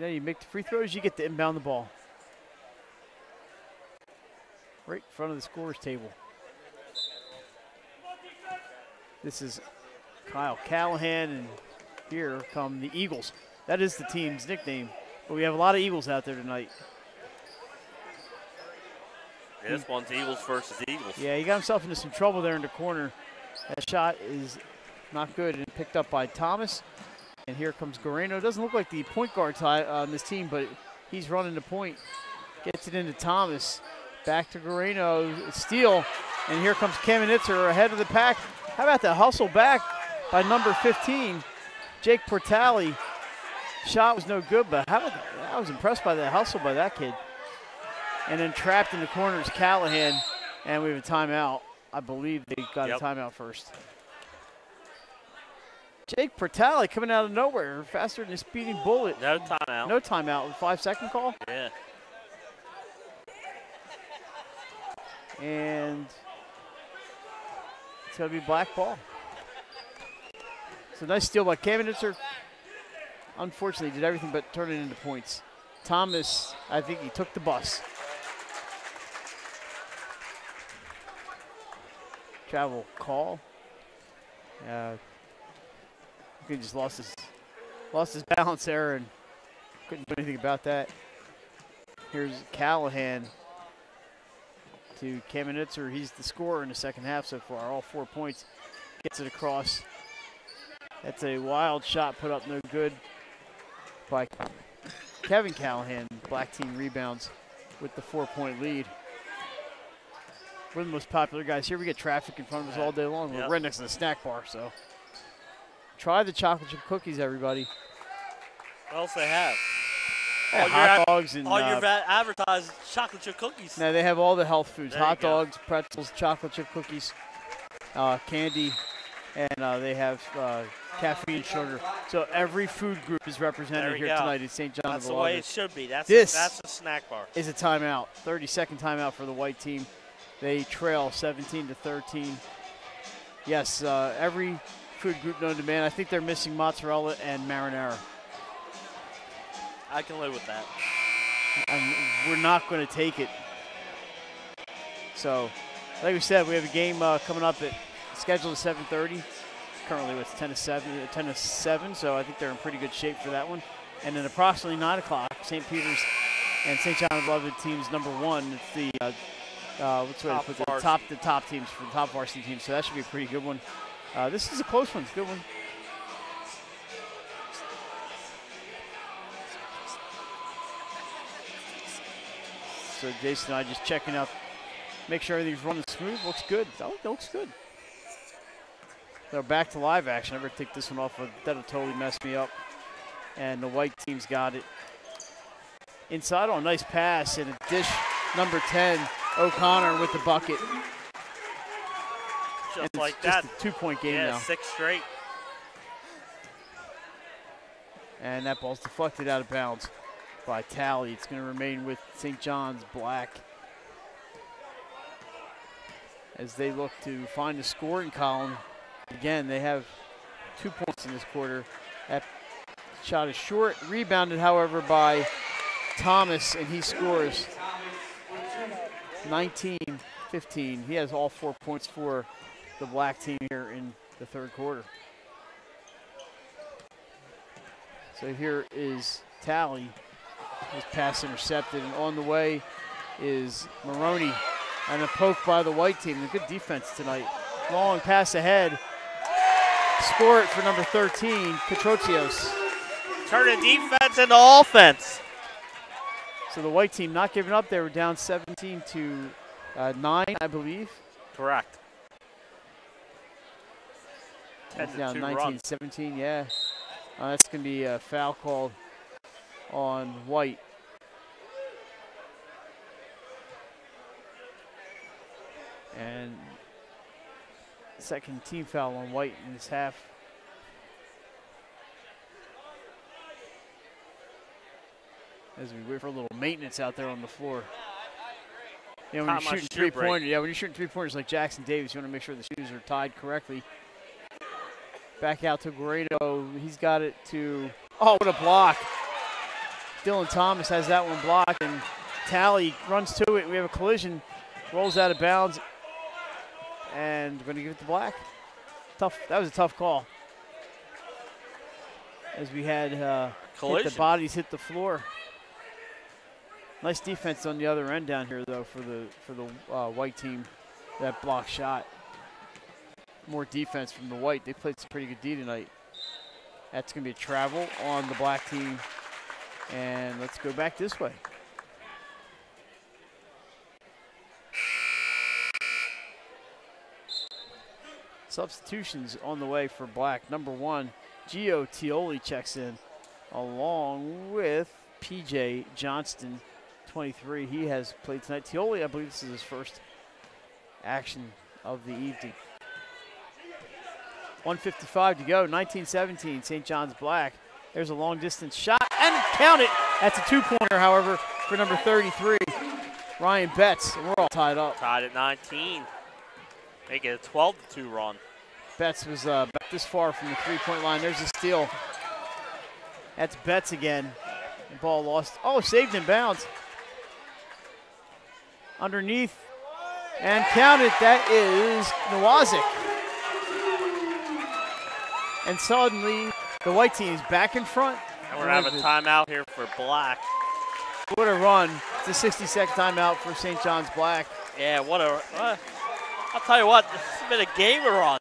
you make the free throws, you get to inbound the ball. Right in front of the scorer's table. This is Kyle Callahan, and here come the Eagles. That is the team's nickname, but we have a lot of Eagles out there tonight. Yeah, this one's Eagles versus Eagles. Yeah, he got himself into some trouble there in the corner. That shot is not good and picked up by Thomas. And here comes Guareno. Doesn't look like the point guard on this team, but he's running the point. Gets it into Thomas. Back to Guareno. Steal. And here comes Kamenetzer ahead of the pack. How about the hustle back by number 15, Jake Portali. Shot was no good, but I was impressed by that hustle by that kid. And then trapped in the corner is Callahan, and we have a timeout. I believe they got a timeout first. Jake Portali coming out of nowhere, faster than a speeding bullet. No timeout. No timeout with 5-second call. Yeah. And it's going to be black ball. So nice steal by Kamenetzer. Unfortunately, did everything but turn it into points. Thomas, I think he took the bus. Travel call. He just lost his balance there and couldn't do anything about that. Here's Callahan to Kamenetzer. He's the scorer in the second half so far, all 4 points. Gets it across. That's a wild shot put up no good by Kevin Callahan. Black team rebounds with the 4-point lead. We're the most popular guys here. We get traffic in front of us all day long. We're right next to the snack bar, so. Try the chocolate chip cookies, everybody. What else they have? Yeah, hot dogs and all your advertised chocolate chip cookies. No, they have all the health foods: There hot dogs, pretzels, chocolate chip cookies, candy, and they have caffeine and sugar. So every food group is represented here tonight at St. John. That's the way it should be. That's a snack bar. Is a timeout. 30-second timeout for the white team. They trail 17-13. Yes, every food group known to man. I think they're missing mozzarella and marinara. I can live with that. And we're not going to take it. So, like we said, we have a game coming up scheduled at 7:30. Currently it's 10-7, so I think they're in pretty good shape for that one. And then approximately 9 o'clock, St. Peter's and St. John Beloved teams number 1. It's the the top teams for the top varsity teams. So that should be a pretty good one. This is a close one. It's a good one. So Jason and I just checking out, make sure everything's running smooth. Looks good. Oh, it looks good. So back to live action. I better take this one off. That'll totally mess me up. And the white team's got it. Inside on a nice pass and a dish. Number 10, O'Connor with the bucket. Just like that. Just a 2-point game now. 6 straight. And that ball's deflected out of bounds by Talley. It's going to remain with St. John's black as they look to find the scoring column. Again, they have 2 points in this quarter. That shot is short. Rebounded, however, by Thomas, and he scores 19-15. He has all 4 points for the black team here in the third quarter. So here is Talley. His pass intercepted, and on the way is Maroney. And a poke by the white team. A good defense tonight. Long pass ahead. Score it for number 13, Katrotsios. Turning defense into offense. So the white team not giving up. They were down 17-9, I believe. Correct. Down 19-17, yeah. That's going to be a foul called on White. And Second team foul on White in this half. As we wait for a little maintenance out there on the floor. You know, when you're shooting three-pointers, when you're shooting three-pointers like Jackson Davis, you want to make sure the shoes are tied correctly. Back out to Guerrero. He's got it to, oh, what a block. Dylan Thomas has that one blocked, and Talley runs to it. We have a collision, rolls out of bounds, and we're going to give it to Black. Tough. That was a tough call. As we had the bodies hit the floor. Nice defense on the other end down here, though, for the White team. That block shot. More defense from the White. They played some pretty good D tonight. That's going to be a travel on the Black team. And let's go back this way. Substitutions on the way for Black. Number 1, Gio Tioli checks in, along with PJ Johnston, 23. He has played tonight. Tioli, I believe this is his first action of the evening. 1:55 to go, 19-17, St. John's Black. There's a long distance shot, and count it. That's a two-pointer, however, for number 33, Ryan Betts. And we're all tied up. Tied at 19. Make it a 12-2 run. Betts was back this far from the three-point line. There's a steal. That's Betts again. The ball lost. Oh, saved in bounds. Underneath. And counted. That is Nowazik. And suddenly, the White team is back in front. And we're going to have a timeout here for Black. What a run. It's a 60-second timeout for St. John's Black. Yeah, what a... I'll tell you what, this has been a game of runs.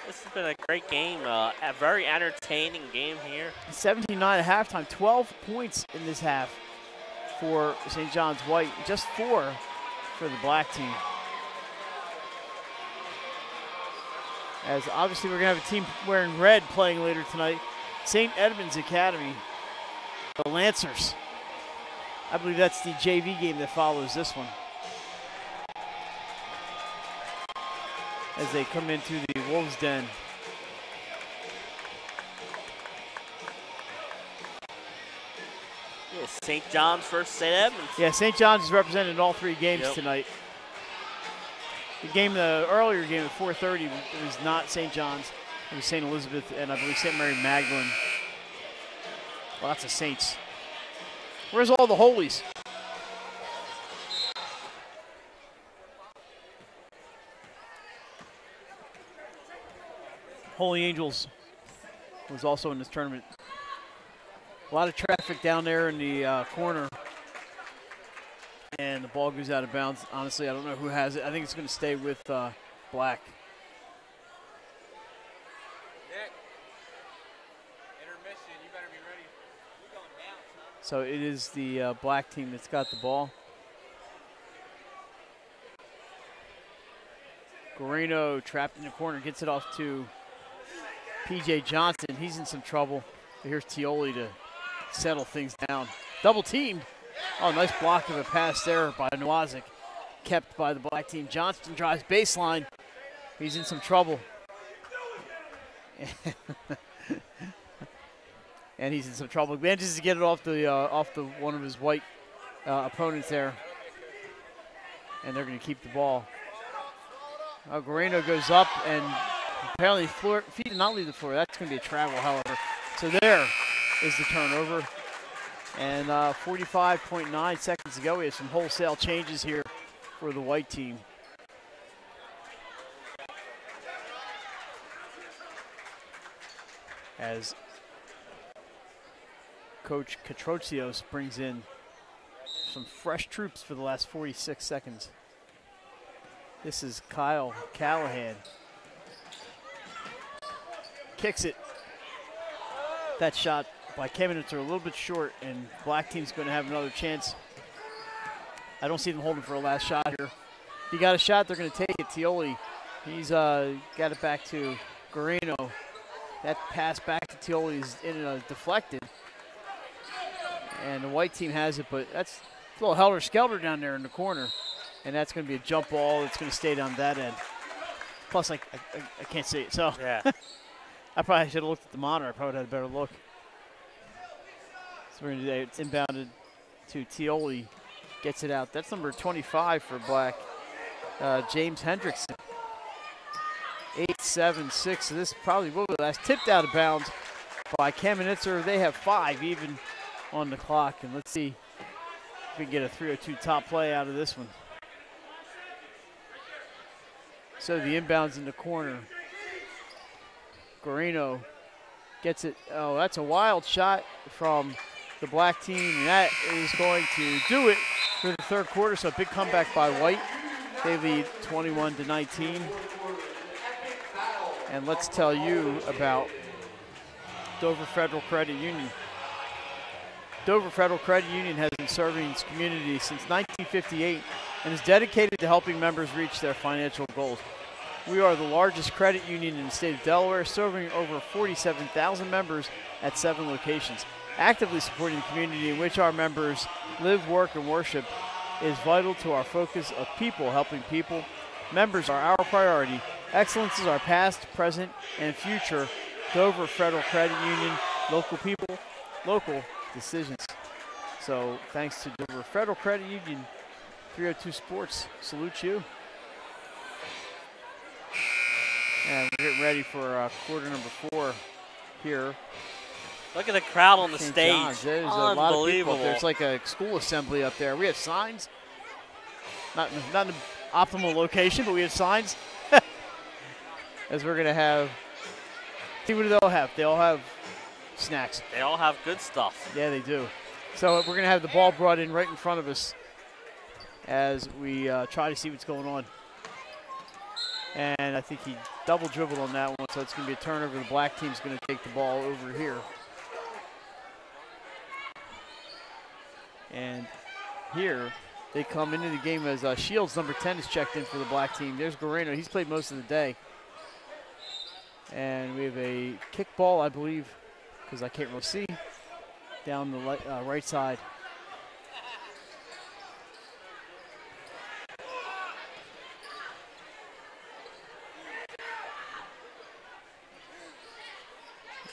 This has been a great game, a very entertaining game here. 17-9 at halftime, 12 points in this half for St. John's White, just 4 for the Black team. As obviously we're going to have a team wearing red playing later tonight. St. Edmunds Academy, the Lancers. I believe that's the JV game that follows this one. As they come into the Wolves' Den. Yeah, St. John's versus St. Edmunds. Yeah, St. John's is represented in all 3 games tonight. The earlier game at 4:30 was not St. John's. It was St. Elizabeth and I believe St. Mary Magdalene. Lots of Saints. Where's all the Holies? Holy Angels was also in this tournament. A lot of traffic down there in the corner. And the ball goes out of bounds. Honestly, I don't know who has it. I think it's going to stay with Black. Nick, intermission. You better be ready. We're going down, son. So it is the Black team that's got the ball. Guerrero trapped in the corner, gets it off to PJ Johnson. He's in some trouble. But here's Tioli to settle things down. Double teamed. Oh, nice block of a pass there by Nowazik. Kept by the Black team. Johnston drives baseline. He's in some trouble. And he's in some trouble. Manages to get it off the one of his White opponents there. And they're going to keep the ball. Guerrero goes up and apparently feet did not leave the floor. That's going to be a travel, however. So there is the turnover. And 45.9 seconds to go. We have some wholesale changes here for the White team. As Coach Katrotsios brings in some fresh troops for the last 46 seconds. This is Kyle Callahan. Kicks it. That shot by Kevin are a little bit short, and Black team's going to have another chance. I don't see them holding for a last shot here. If you got a shot, they're going to take it. Tioli, he's got it back to Guerrero. That pass back to Tioli is deflected. And the White team has it, but that's a little helter-skelter down there in the corner. And that's going to be a jump ball that's going to stay down that end. Plus, I can't see it, so Yeah. I probably should have looked at the monitor. I probably had a better look. So we're going to do it's inbounded to Tioli. Gets it out. That's number 25 for Black, James Hendrickson. 8-7-6. So this probably will be the last. Tipped out of bounds by Kamenitzer. They have 5 even on the clock. And let's see if we can get a 3:02 top play out of this one. So the inbounds in the corner. Guarino gets it. Oh, that's a wild shot from the Black team. And that is going to do it for the third quarter. So a big comeback by White. They lead 21-19. And let's tell you about Dover Federal Credit Union. Dover Federal Credit Union has been serving its community since 1958 and is dedicated to helping members reach their financial goals. We are the largest credit union in the state of Delaware, serving over 47,000 members at 7 locations. Actively supporting the community in which our members live, work, and worship is vital to our focus of people helping people. Members are our priority. Excellence is our past, present, and future. Dover Federal Credit Union, local people, local decisions. So thanks to Dover Federal Credit Union, 302 Sports, salute you. And we're getting ready for quarter number 4 here. Look at the crowd on the St. stage. John's. There's a Unbelievable. lot of people. There's like a school assembly up there. We have signs. Not in an optimal location, but we have signs. As we're going to have, see what do they all have? They all have snacks. They all have good stuff. Yeah, they do. So we're going to have the ball brought in right in front of us as we try to see what's going on. And I think he double dribbled on that one, so it's going to be a turnover. The Black team's going to take the ball over here. And here they come into the game as Shields, number 10, is checked in for the Black team. There's Guarino. He's played most of the day. And we have a kickball, I believe, because I can't really see, down the right side.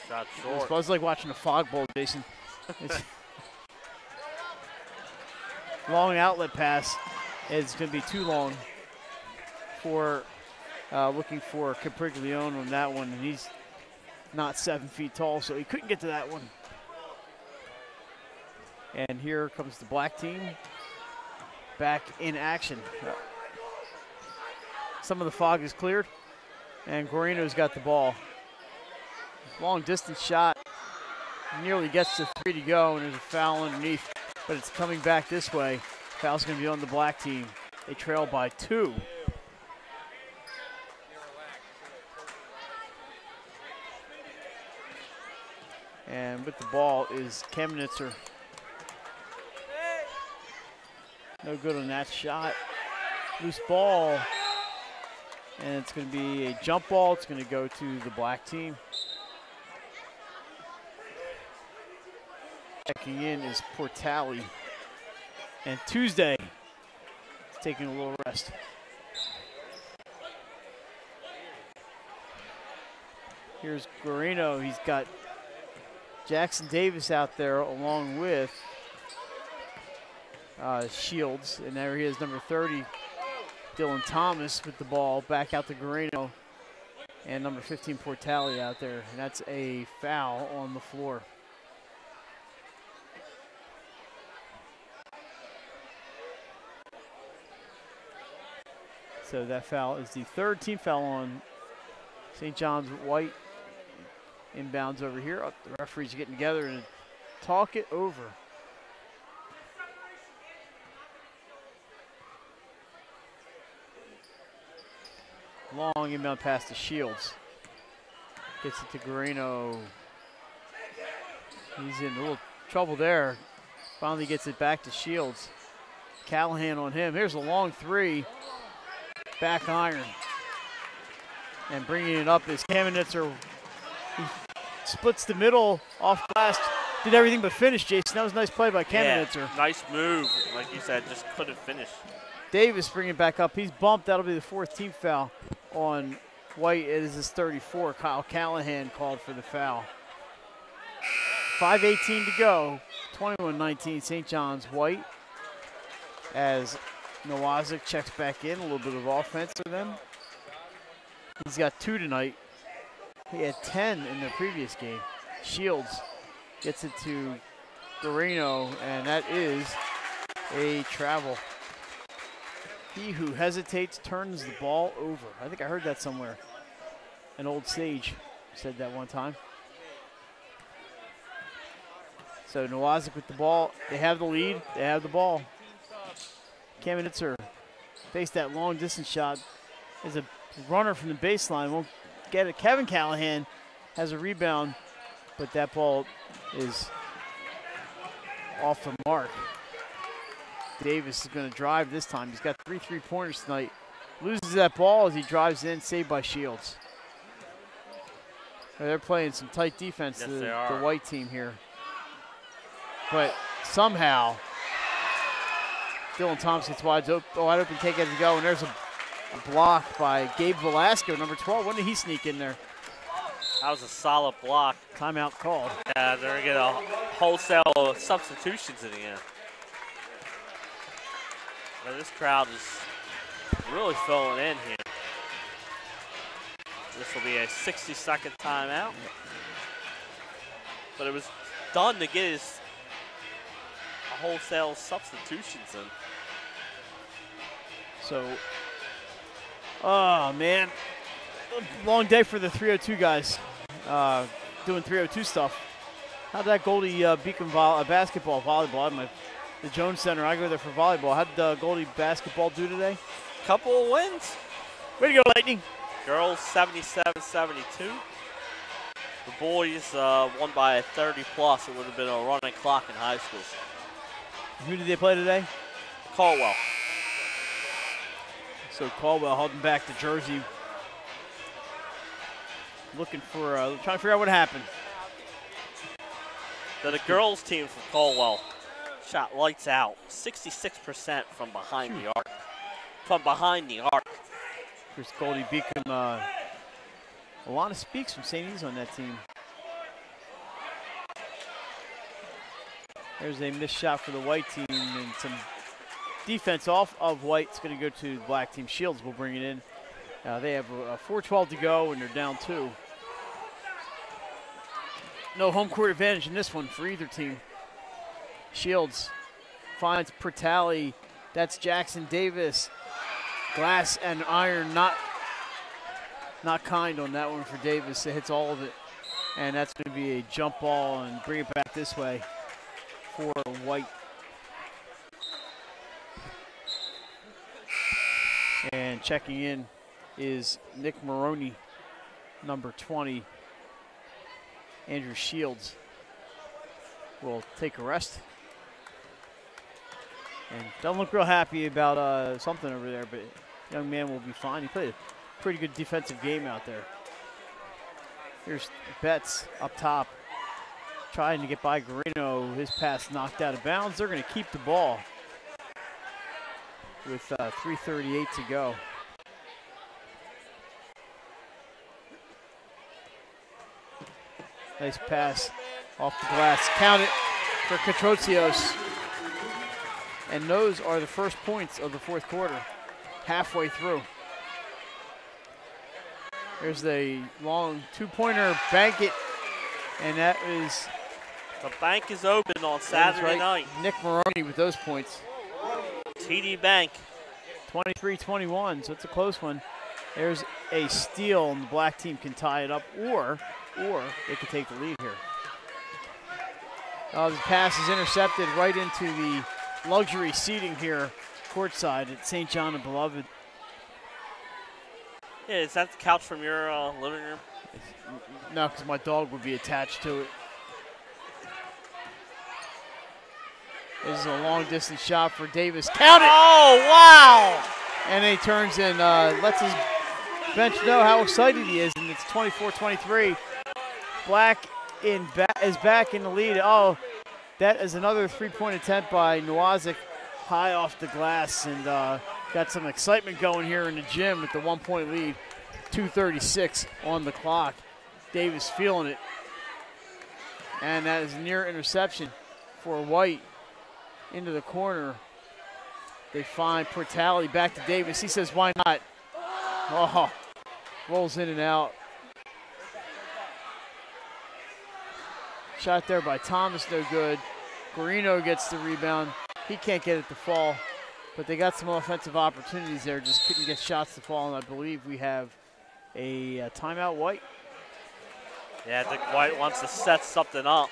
Shot short. It was like watching a fog bowl, Jason. Long outlet pass. It's going to be too long for looking for Capriglione on that one, and he's not 7 feet tall, so he couldn't get to that one. And here comes the Black team back in action. Some of the fog is cleared, and Guarino's got the ball. Long distance shot, nearly gets to 3 to go, and there's a foul underneath, but it's coming back this way. Foul's going to be on the Black team. They trail by 2. And with the ball is Kamenitzer. No good on that shot. Loose ball, and it's going to be a jump ball. It's going to go to the Black team. Checking in is Portali. And Tuesday is taking a little rest. Here's Guarino. He's got Jackson Davis out there along with Shields. And there he is, number 30, Dylan Thomas with the ball. Back out to Guarino. And number 15, Portali out there. And that's a foul on the floor. So that foul is the 3rd team foul on St. John's White. Inbounds over here. Oh, the referees are getting together and talk it over. Long inbound pass to Shields. Gets it to Guarino. He's in a little trouble there. Finally gets it back to Shields. Callahan on him. Here's a long 3. Back iron. And bringing it up is Kamenitzer. He splits the middle off glass. Did everything but finish, Jason. That was a nice play by Kamenitzer. Yeah, nice move. Like you said, just couldn't finish. Davis bringing it back up. He's bumped. That'll be the 4th team foul on White, it is his 34. Kyle Callahan called for the foul. 5:18 to go. 21-19 St. John's. White as Nowazik checks back in. A little bit of offense for them. He's got 2 tonight. He had 10 in the previous game. Shields gets it to Guarino, and that is a travel. He who hesitates turns the ball over. I think I heard that somewhere. An old sage said that one time. So Nowazik with the ball. They have the lead. They have the ball. Kamenitzer faced that long distance shot. There's a runner from the baseline. Won't get it. Kevin Callahan has a rebound, but that ball is off the mark. Davis is going to drive this time. He's got 3 3-pointers tonight. Loses that ball as he drives in, saved by Shields. They're playing some tight defense, yes, the white team here. But somehow, Dylan Thompson gets wide open, take it to go, and there's a block by Gabe Velasco, number 12. When did he sneak in there? That was a solid block. Timeout called. Yeah, they're going to get a wholesale substitutions in the end. Well, this crowd is really filling in here. This will be a 60-second timeout. But it was done to get his wholesale substitutions in. So, oh man, long day for the 302 guys doing 302 stuff. How'd that Goldie Beacon basketball, volleyball? The Jones Center, I go there for volleyball. How'd Goldie basketball do today? Couple of wins. Way to go, Lightning. Girls 77-72. The boys won by a 30-plus. It would have been a running clock in high school. Who did they play today? Caldwell. So Caldwell holding back the jersey. Looking for, trying to figure out what happened. So the girls team from Caldwell shot lights out. 66% from behind the arc. From behind the arc. Chris Goldie Beacom, Alana Speaks from St. E's on that team. There's a missed shot for the white team and some defense off of White. It's going to go to the black team. Shields will bring it in. They have 4:12 to go and they're down 2. No home court advantage in this one for either team. Shields finds Pertali. That's Jackson Davis. Glass and iron, not kind on that one for Davis. It hits all of it. And that's going to be a jump ball and bring it back this way for White. And checking in is Nick Maroney, number 20. Andrew Shields will take a rest. And doesn't look real happy about something over there, but young man will be fine. He played a pretty good defensive game out there. Here's Betts up top, trying to get by Guarino. His pass knocked out of bounds. They're going to keep the ball with 3:38 to go. Nice pass off the glass. Count it for Katrotsios. And those are the first points of the fourth quarter, halfway through. There's a long 2-pointer, bank it, and that is... The bank is open on Saturday night. Nick Maroney with those points. TD Bank. 23-21, so it's a close one. There's a steal, and the black team can tie it up, or they could take the lead here. The pass is intercepted right into the luxury seating here courtside at St. John and Beloved. Yeah, is that the couch from your living room? No, because my dog would be attached to it. This is a long distance shot for Davis. Count it! Oh, wow! And he turns and lets his bench know how excited he is, and it's 24-23. Black is back in the lead. Oh, that is another 3-point attempt by Nowazik, high off the glass, and got some excitement going here in the gym with the 1-point lead. 2:36 on the clock. Davis feeling it. And that is near interception for White into the corner. They find Portali back to Davis. He says, why not? Oh, rolls in and out. Shot there by Thomas, no good. Guarino gets the rebound. He can't get it to fall, but they got some offensive opportunities there, just couldn't get shots to fall, and I believe we have a timeout, White. Yeah, I think White wants to set something up.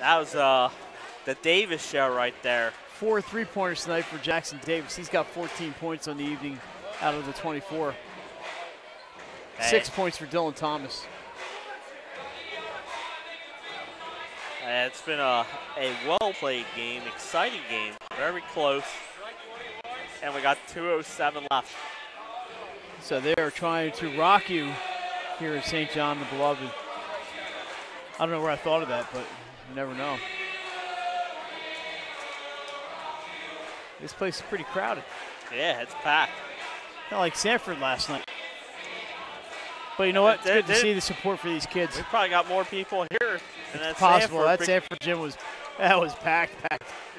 That was the Davis show right there. 4 3-pointers tonight for Jackson Davis. He's got 14 points on the evening out of the 24. Hey. 6 points for Dylan Thomas. It's been a well-played game, exciting game, very close. And we got 2:07 left. So they are trying to rock you here at St. John the Beloved. I don't know where I thought of that, but you never know. This place is pretty crowded. Yeah, it's packed. Kind of like Sanford last night. But you know what? It's good to see the support for these kids. We probably got more people here than at Possible. Sanford. That Sanford gym was packed.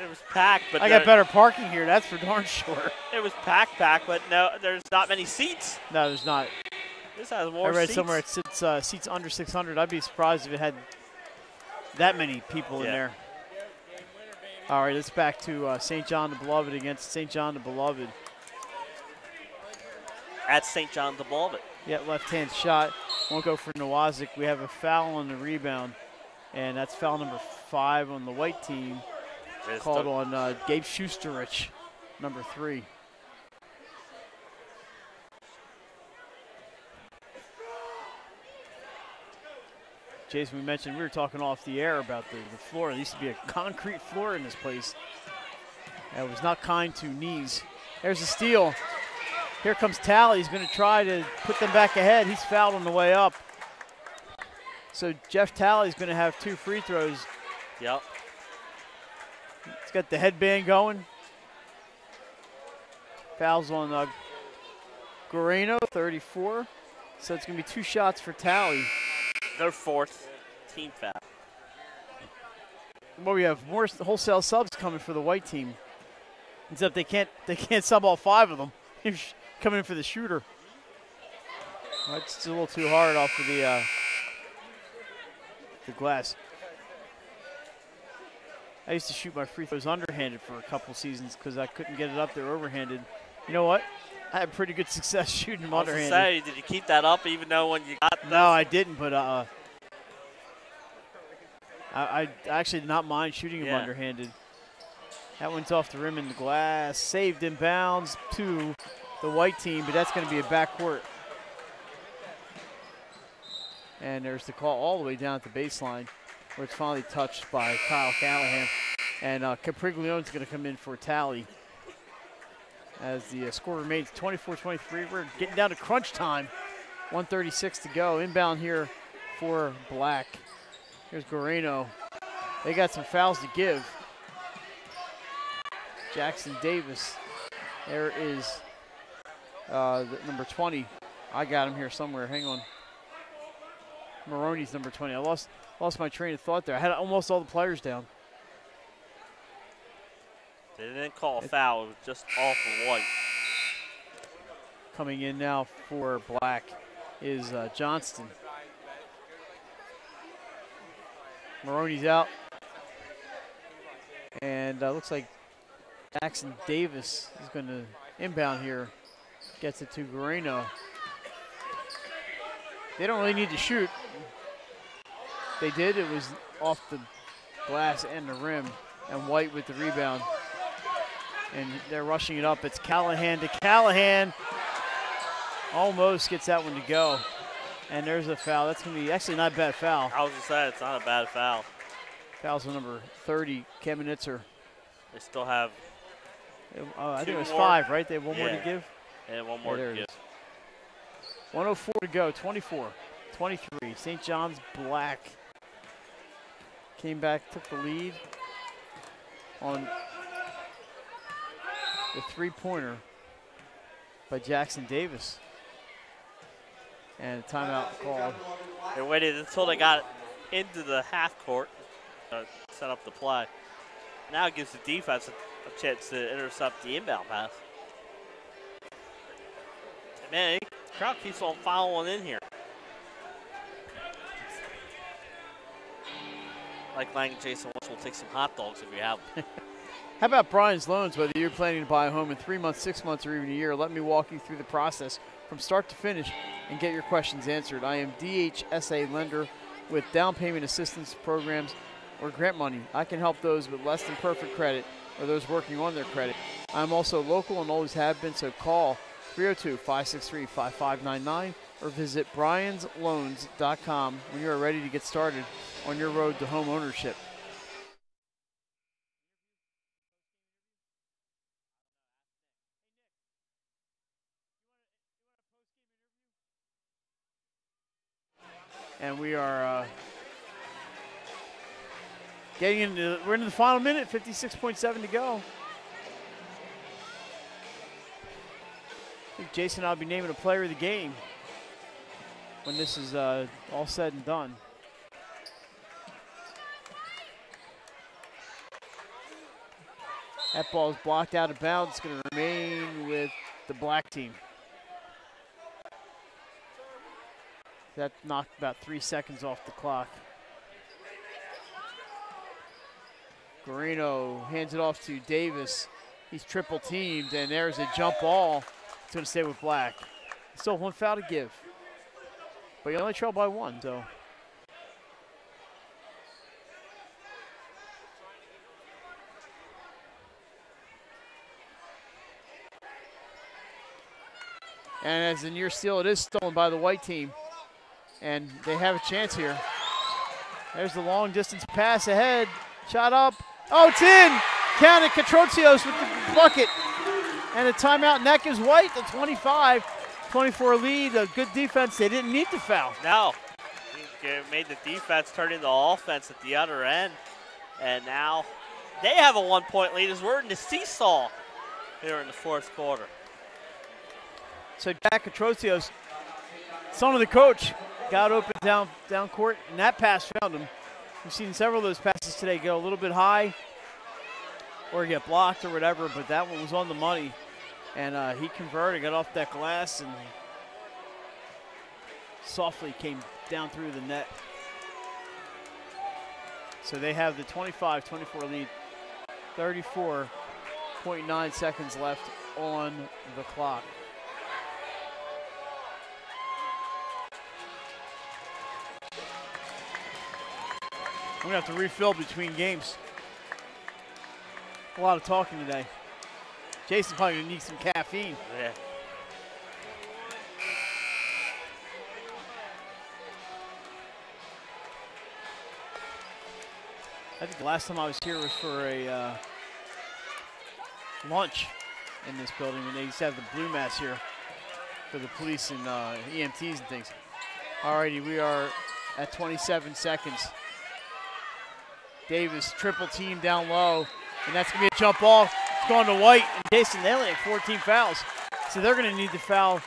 It was packed, but I got better parking here. That's for darn sure. It was packed, but no, there's not many seats. No, there's not. This has more I read seats. somewhere it sits seats under 600. I'd be surprised if it had that many people in there. All right, let's back to St. John the Beloved against St. John the Beloved. At St. John the Beloved. Yeah, left-hand shot. Won't go for Nowazik. We have a foul on the rebound, and that's foul number 5 on the White team. Called on Gabe Schusterich, number 3. Jason, we mentioned we were talking off the air about the floor. There used to be a concrete floor in this place. That was not kind to knees. There's a steal. Here comes Talley. He's going to try to put them back ahead. He's fouled on the way up. So Jeff Talley's going to have 2 free throws. Yep. He's got the headband going. Fouls on Guarino, 34. So it's going to be 2 shots for Talley. Their 4th team foul. Well, we have more wholesale subs coming for the White team. Except they can't sub all 5 of them. Coming in for the shooter. That's a little too hard off of the glass. I used to shoot my free throws underhanded for a couple seasons because I couldn't get it up there overhanded. You know what? I had pretty good success shooting them underhanded. Say, did you keep that up even though when you got those? No, I didn't, but I actually did not mind shooting them underhanded. That one's off the rim in the glass. Saved in bounds to the White team, but that's going to be a backcourt. And there's the call all the way down at the baseline where it's finally touched by Kyle Callahan. And Capriglione's going to come in for Talley. As the score remains 24-23. We're getting down to crunch time. 1:36 to go. Inbound here for Black. Here's Guarino. They got some fouls to give. Jackson Davis. There is the number 20. I got him here somewhere. Hang on. Maroney's number 20. I lost my train of thought there. I had almost all the players down. They didn't call a foul. It was just off of White. Coming in now for Black is Johnston. Maroney's out. And looks like Jackson Davis is going to inbound here. Gets it to Guarino. They don't really need to shoot. They did. It was off the glass and the rim. And White with the rebound. And they're rushing it up. It's Callahan to Callahan. Almost gets that one to go. And there's a foul. That's going to be actually not a bad foul. I was going to say, it's not a bad foul. Foul's on number 30, Kamenitzer. They still have I think it was 5, right? They have one more to give? Yeah, one more to give. 104 to go, 24-23. St. John's Black came back, took the lead on the 3-pointer by Jackson Davis. And a timeout called. They waited until they got into the half court to set up the play. Now it gives the defense a chance to intercept the inbound pass. And man, the crowd keeps on following in here. Like Lang and Jason will take some hot dogs if you have them. How about Brian's Loans? Whether you're planning to buy a home in 3 months, 6 months, or even a year, let me walk you through the process from start to finish and get your questions answered. I am DHSA lender with down payment assistance programs or grant money. I can help those with less than perfect credit or those working on their credit. I'm also local and always have been, so call 302-563-5599 or visit briansloans.com when you are ready to get started on your road to home ownership. And we are we're into the final minute, 56.7 to go. I think Jason and I will be naming a player of the game when this is all said and done. That ball is blocked out of bounds. It's going to remain with the black team. That knocked about 3 seconds off the clock. Guarino hands it off to Davis. He's triple teamed, and there's a jump ball. It's going to stay with black. Still one foul to give. But you only trail by one, so. And as a near steal, it is stolen by the white team. And they have a chance here. There's the long distance pass ahead. Shot up. Oh, it's in. Count it. Catroncios with the bucket. And a timeout, and that gives White the 25-24 lead. A good defense. They didn't need to foul. No. It made the defense turn into offense at the other end. And now they have a 1 point lead as we're in the seesaw here in the fourth quarter. So Jack Catroncios, son of the coach, got open down court, and that pass found him. We've seen several of those passes today go a little bit high or get blocked or whatever, but that one was on the money. And he converted, got off that glass, and softly came down through the net. So they have the 25-24 lead, 34.9 seconds left on the clock. We're going to have to refill between games. A lot of talking today. Jason's probably going to need some caffeine. Yeah. I think the last time I was here was for a lunch in this building, and they used to have the blue mass here for the police and EMTs and things. Alrighty, we are at 27 seconds. Davis triple team down low, and that's going to be a jump ball. It's going to White, and Jason, they only have 14 fouls. So they're going to need to foul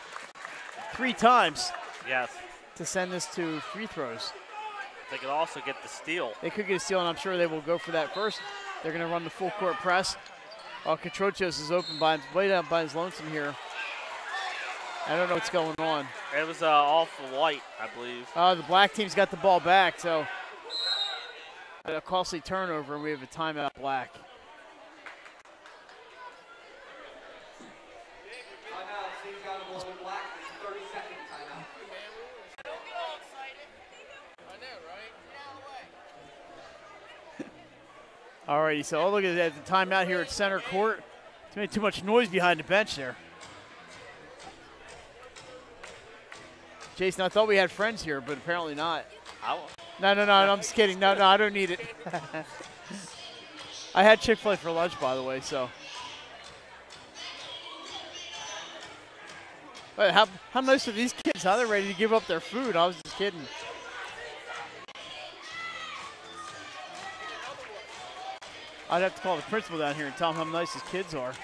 3 times. Yes. To send this to free throws. They could also get the steal. They could get a steal, and I'm sure they will go for that first. They're going to run the full court press. Catroncios is open way down by his lonesome here. I don't know what's going on. It was off of White, I believe. The black team's got the ball back, so a costly turnover, and we have a timeout black. Alrighty, so look at that, the timeout here at center court. It's made too much noise behind the bench there. Jason, I thought we had friends here, but apparently not. No, I'm just kidding. No, I don't need it. I had Chick-fil-A for lunch, by the way, so. Wait, how nice are these kids? How they're ready to give up their food? I was just kidding. I'd have to call the principal down here and tell him how nice his kids are.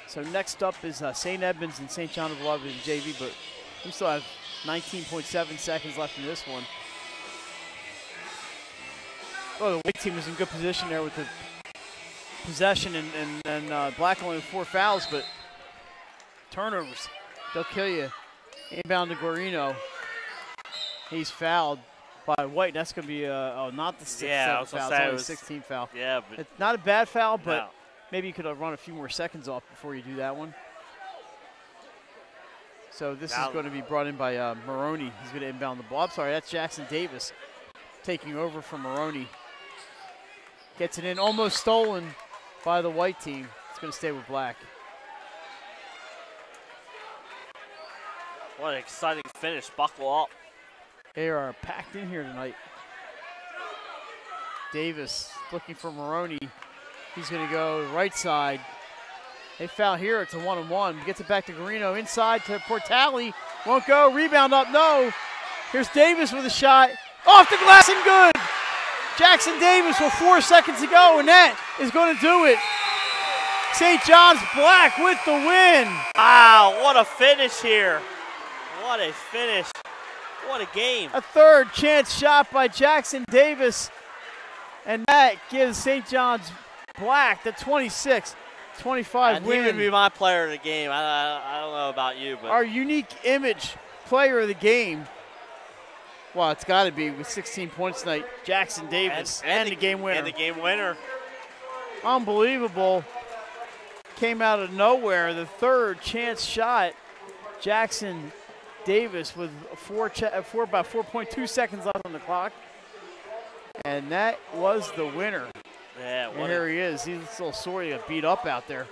So next up is St. Edmunds and St. John of Beloved in JV, but we still have 19.7 seconds left in this one. Oh, the white team is in good position there with the possession, and black only with 4 fouls, but turnovers, they'll kill you. Inbound to Guarino. He's fouled by White. That's going to be not the 6th foul, it's only the 16th foul. Yeah, but it's not a bad foul, but no. maybe you could have run a few more seconds off before you do that one. So this is going to be brought in by Maroney. He's going to inbound the ball. I'm sorry, that's Jackson Davis taking over from Maroney. Gets it in, almost stolen by the white team. It's going to stay with black. What an exciting finish. Buckle up. They are packed in here tonight. Davis looking for Maroney. He's going to go right side. They foul here. It's a 1-on-1. Gets it back to Guarino. Inside to Portali. Won't go. Rebound up. No. Here's Davis with a shot. Off the glass and good. Jackson Davis with 4 seconds to go, and that is going to do it. St. John's Black with the win. Wow, what a finish here. What a finish. What a game. A third chance shot by Jackson Davis, and that gives St. John's Black the 26-25 and win. he would be my player of the game. I don't know about you, but our unique image player of the game. Well, it's got to be with 16 points tonight. Jackson Davis and the game winner. And the game winner. Unbelievable. Came out of nowhere. The third chance shot. Jackson Davis with about 4.2 seconds left on the clock. And that was the winner. Yeah, and here he is. He's a little sore. He got beat up out there.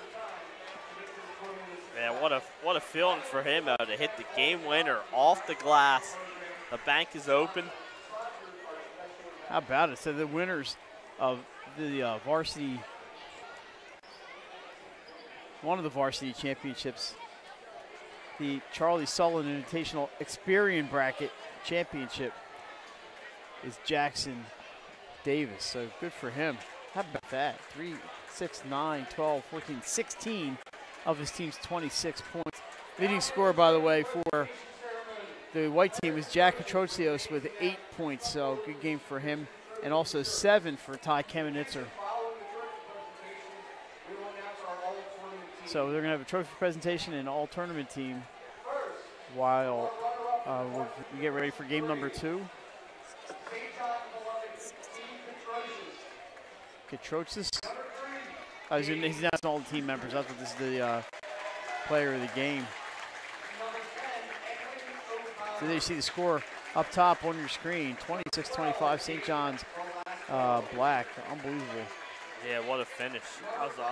Man, what a feeling for him to hit the game winner off the glass. The bank is open. How about it? So the winners of the varsity, one of the varsity championships, the Charlie Sullivan Invitational Experian Bracket Championship, is Jackson Davis. So good for him. How about that? 3, 6, 9, 12, 14, 16 of his team's 26 points. Leading scorer, by the way, for the white team is Jack Petrocios with 8 points, so good game for him. And also 7 for Ty Kamenitzer. So they're going to have a trophy presentation and all tournament team while we get ready for game number 2. Petrocios. He's not all the team members. I thought this is the player of the game. So there you see the score up top on your screen, 26-25, St. John's Black. Unbelievable. Yeah, what a finish. That was an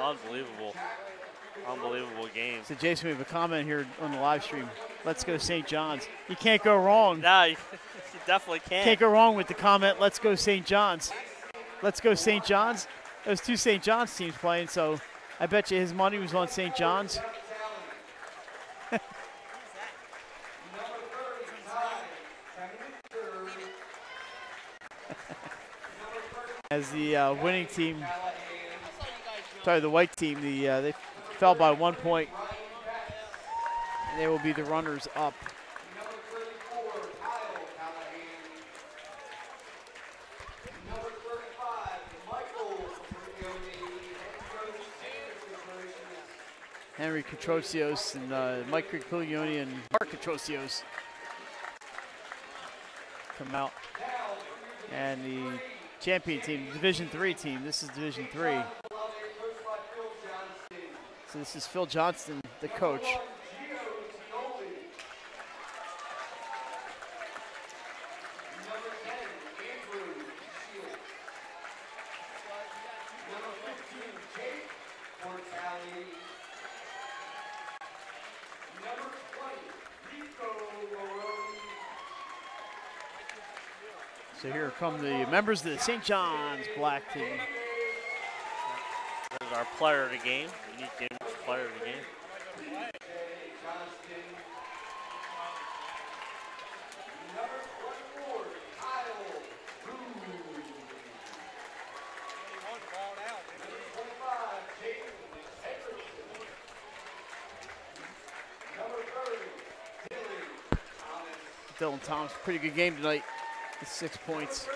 unbelievable game. So Jason, we have a comment here on the live stream. Let's go St. John's. You can't go wrong. No, you definitely can't. Can't go wrong with the comment, let's go St. John's. Let's go St. John's. There's 2 St. John's teams playing, so I bet you his money was on St. John's. As the winning team, sorry, the white team, they fell by 1 point. And they will be the runners up. Henry Petrocios and Mike Criglioni and Mark Petrocios come out. And the champion team, Division 3 team, this is Division 3. So this is Phil Johnston, the coach. So here come the members of the St. John's Black team. This is our player of the game. Unique game player of the game. Dylan Thomas, pretty good game tonight with 6 points.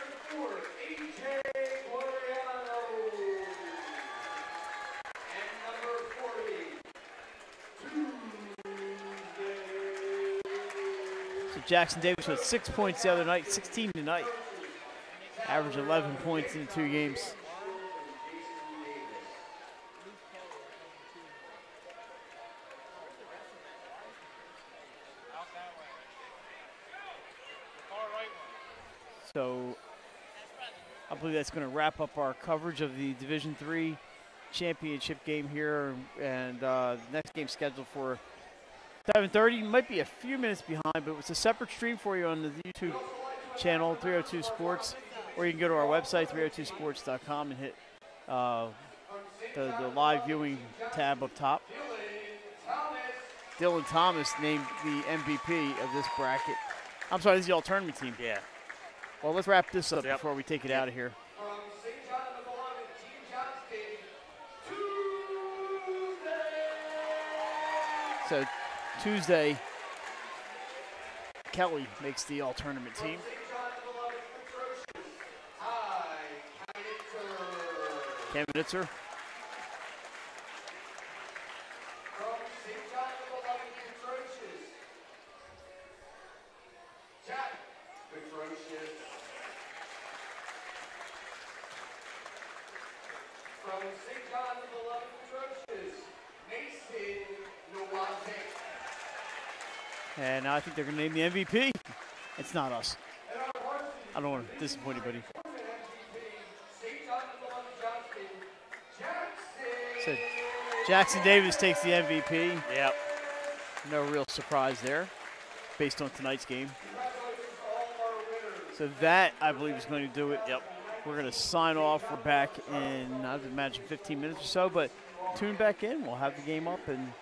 So Jackson Davis with 6 points the other night, 16 tonight. Average 11 points in the 2 games. So I believe that's going to wrap up our coverage of the Division III championship game here. And the next game scheduled for 7:30. Might be a few minutes behind, but it's a separate stream for you on the YouTube channel, 302 Sports. Or you can go to our website, 302sports.com, and hit the live viewing tab up top. Dylan Thomas named the MVP of this bracket. I'm sorry, this is the all-tournament team. Yeah. Well, let's wrap this up before we take it out of here. So Tuesday, Kelly makes the all-tournament team. Cam Nitzer. And now I think they're going to name the MVP. It's not us. I don't want to disappoint anybody. So Jackson Davis takes the MVP. Yep. No real surprise there based on tonight's game. So that, I believe, is going to do it. Yep. We're going to sign off. We're back in, I would imagine, 15 minutes or so. But tune back in. We'll have the game up and